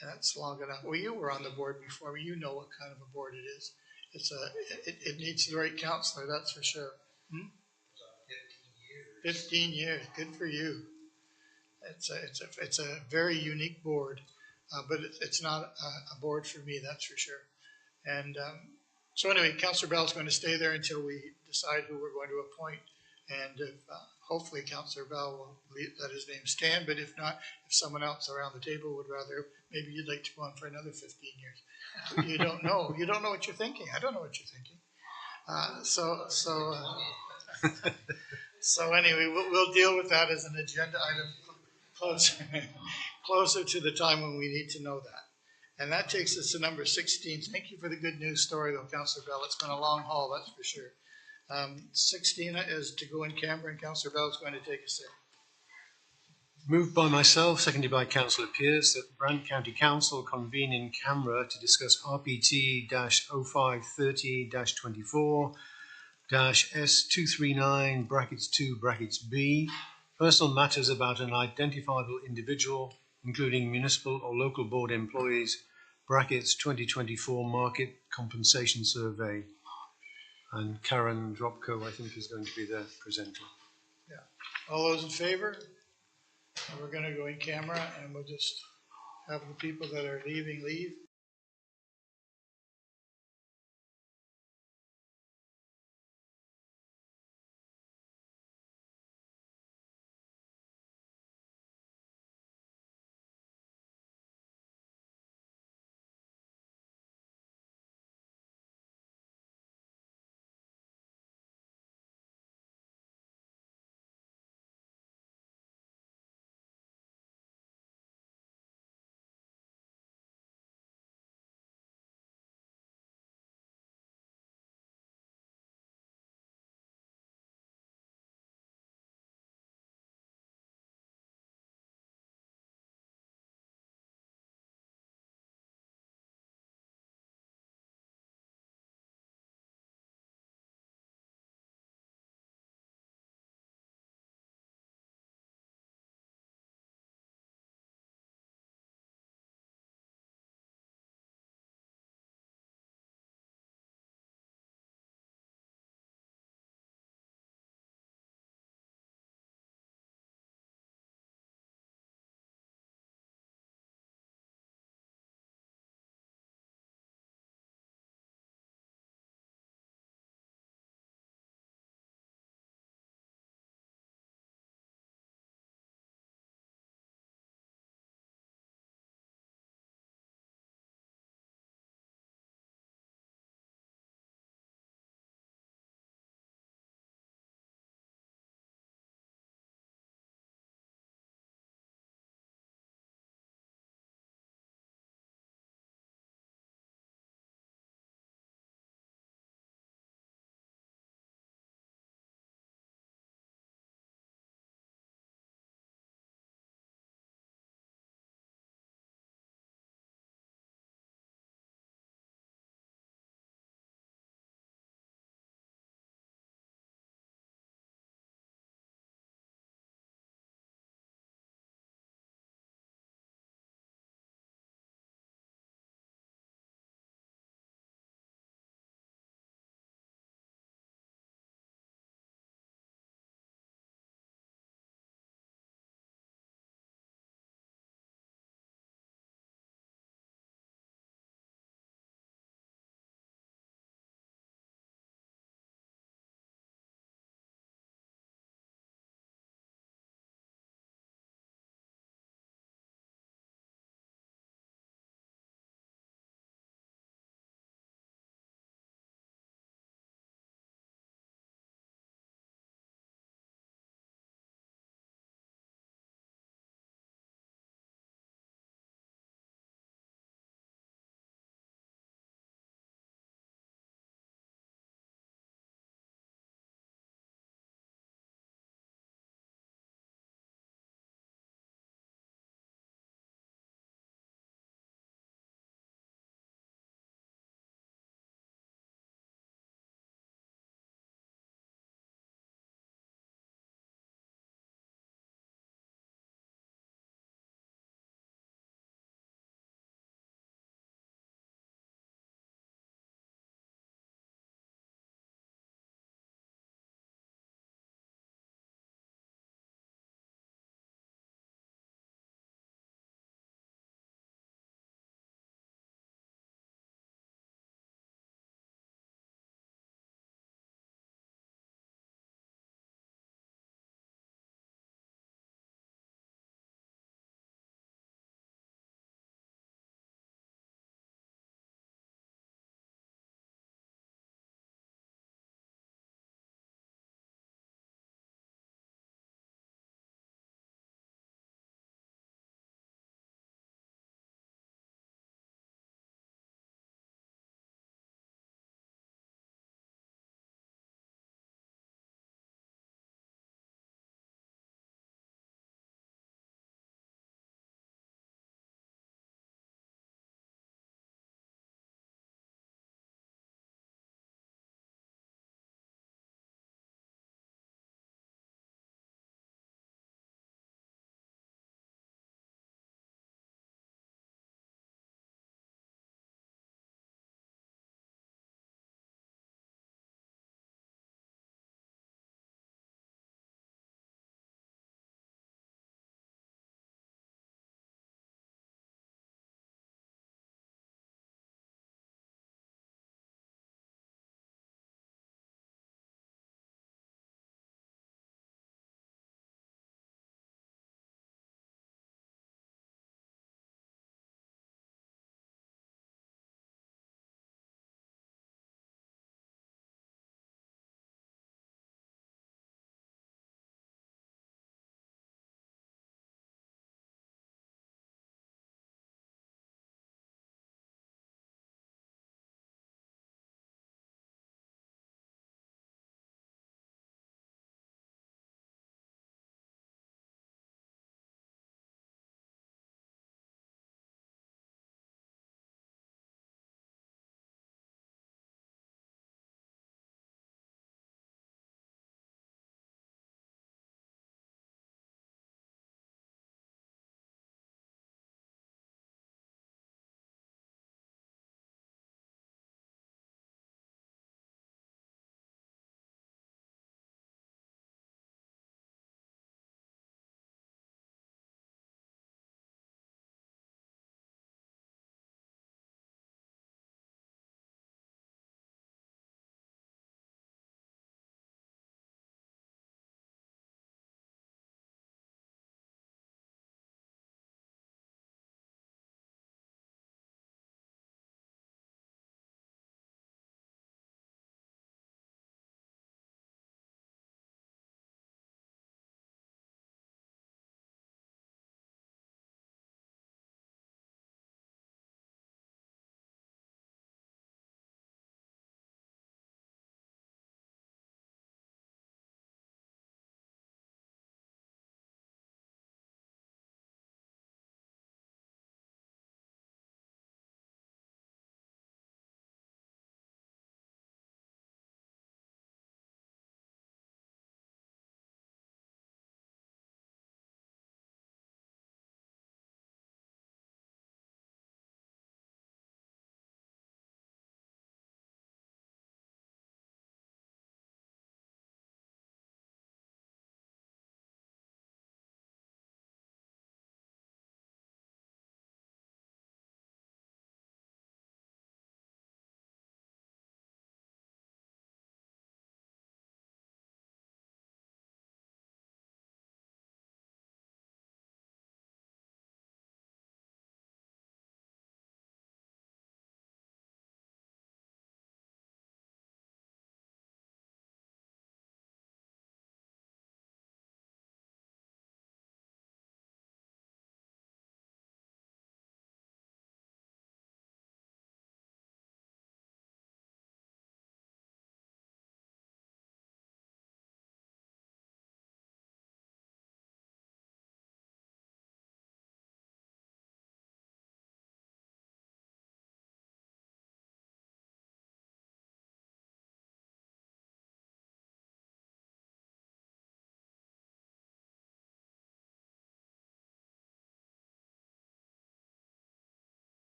and that's long enough. Well, you were on the board before me. You know what kind of a board it is. It needs the right counselor, that's for sure. 15 years. Good for you. It's a very unique board, but it's not a board for me, that's for sure. And So anyway, Councillor Bell's going to stay there until we decide who we're going to appoint. And if, hopefully Councillor Bell will let his name stand, but if not, if someone else around the table would rather, maybe you'd like to go on for another 15 years. You don't know. You don't know what you're thinking. I don't know what you're thinking. So anyway, we'll deal with that as an agenda item closer to the time when we need to know that. And that takes us to number 16. Thank you for the good news story, though, Councillor Bell. It's been a long haul, that's for sure. 16 is to go in camera, and Councillor Bell is going to take us there. Moved by myself, seconded by Councillor Pearce, that the Brant County Council convene in camera to discuss RPT-0530-24-S239 (2) personal matters about an identifiable individual, including municipal or local board employees, 2024 market compensation survey. And Karen Dropko, I think, is going to be the presenter. Yeah. All those in favor? And we're going to go in camera, and we'll just have the people that are leaving leave.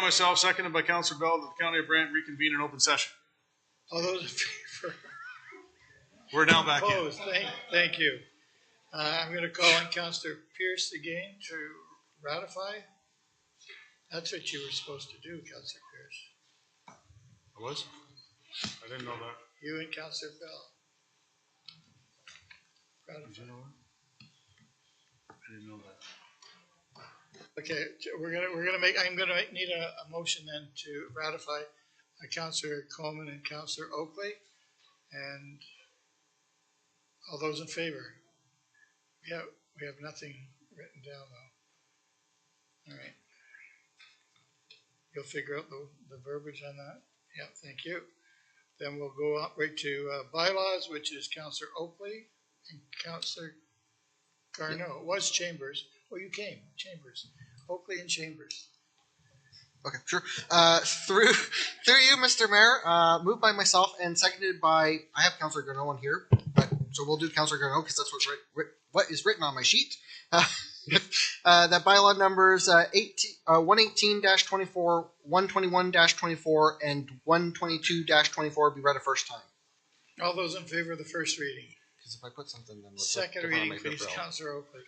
Myself, seconded by Councilor Bell, that the County of Brant reconvene in open session. All those in favor? We're now back in. Opposed? Thank you. I'm going to call on Councilor Pierce again to ratify. That's what you were supposed to do, Councilor Pierce. I was? I didn't know that. You and Councilor Bell. Ratify. I didn't know that. Okay, I'm gonna need a motion then to ratify Councilor Coleman and Councilor Oakley. And all those in favor? We have nothing written down though. All right. You'll figure out the verbiage on that? Yeah, thank you. Then we'll go up right to bylaws, which is Councilor Oakley and Councilor Garneau. It was Chambers. Oh, you came, Chambers. Oakley and Chambers. Okay, sure. Through you, Mr. Mayor, moved by myself and seconded by, I have Councilor Garneau on here, but so we'll do Councilor Garneau because that's what is written on my sheet. That bylaw numbers 118-24, 121-24, and 122-24 be read a first time. All those in favor of the first reading? Because if I put something, then second reading, please, Councilor Oakley.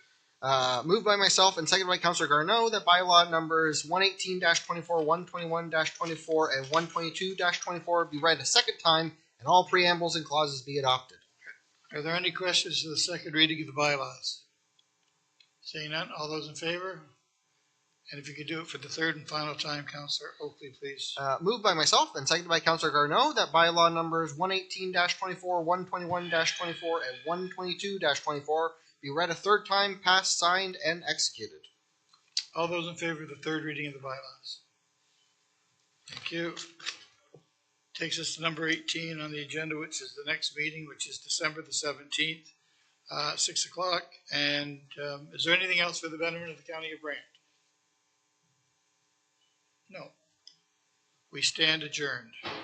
Moved by myself and seconded by Councilor Garneau that bylaw numbers 118-24, 121-24, and 122-24 be read a second time, and all preambles and clauses be adopted. Are there any questions to the second reading of the bylaws? Seeing none, all those in favor? And if you could do it for the third and final time, Councilor Oakley, please. Moved by myself and seconded by Councilor Garneau that bylaw numbers 118-24, 121-24, and 122-24 be read a third time, passed, signed, and executed. All those in favor of the third reading of the bylaws? Thank you. Takes us to number 18 on the agenda, which is the next meeting, which is December the 17th, 6 o'clock. And is there anything else for the betterment of the County of Brant? No. We stand adjourned.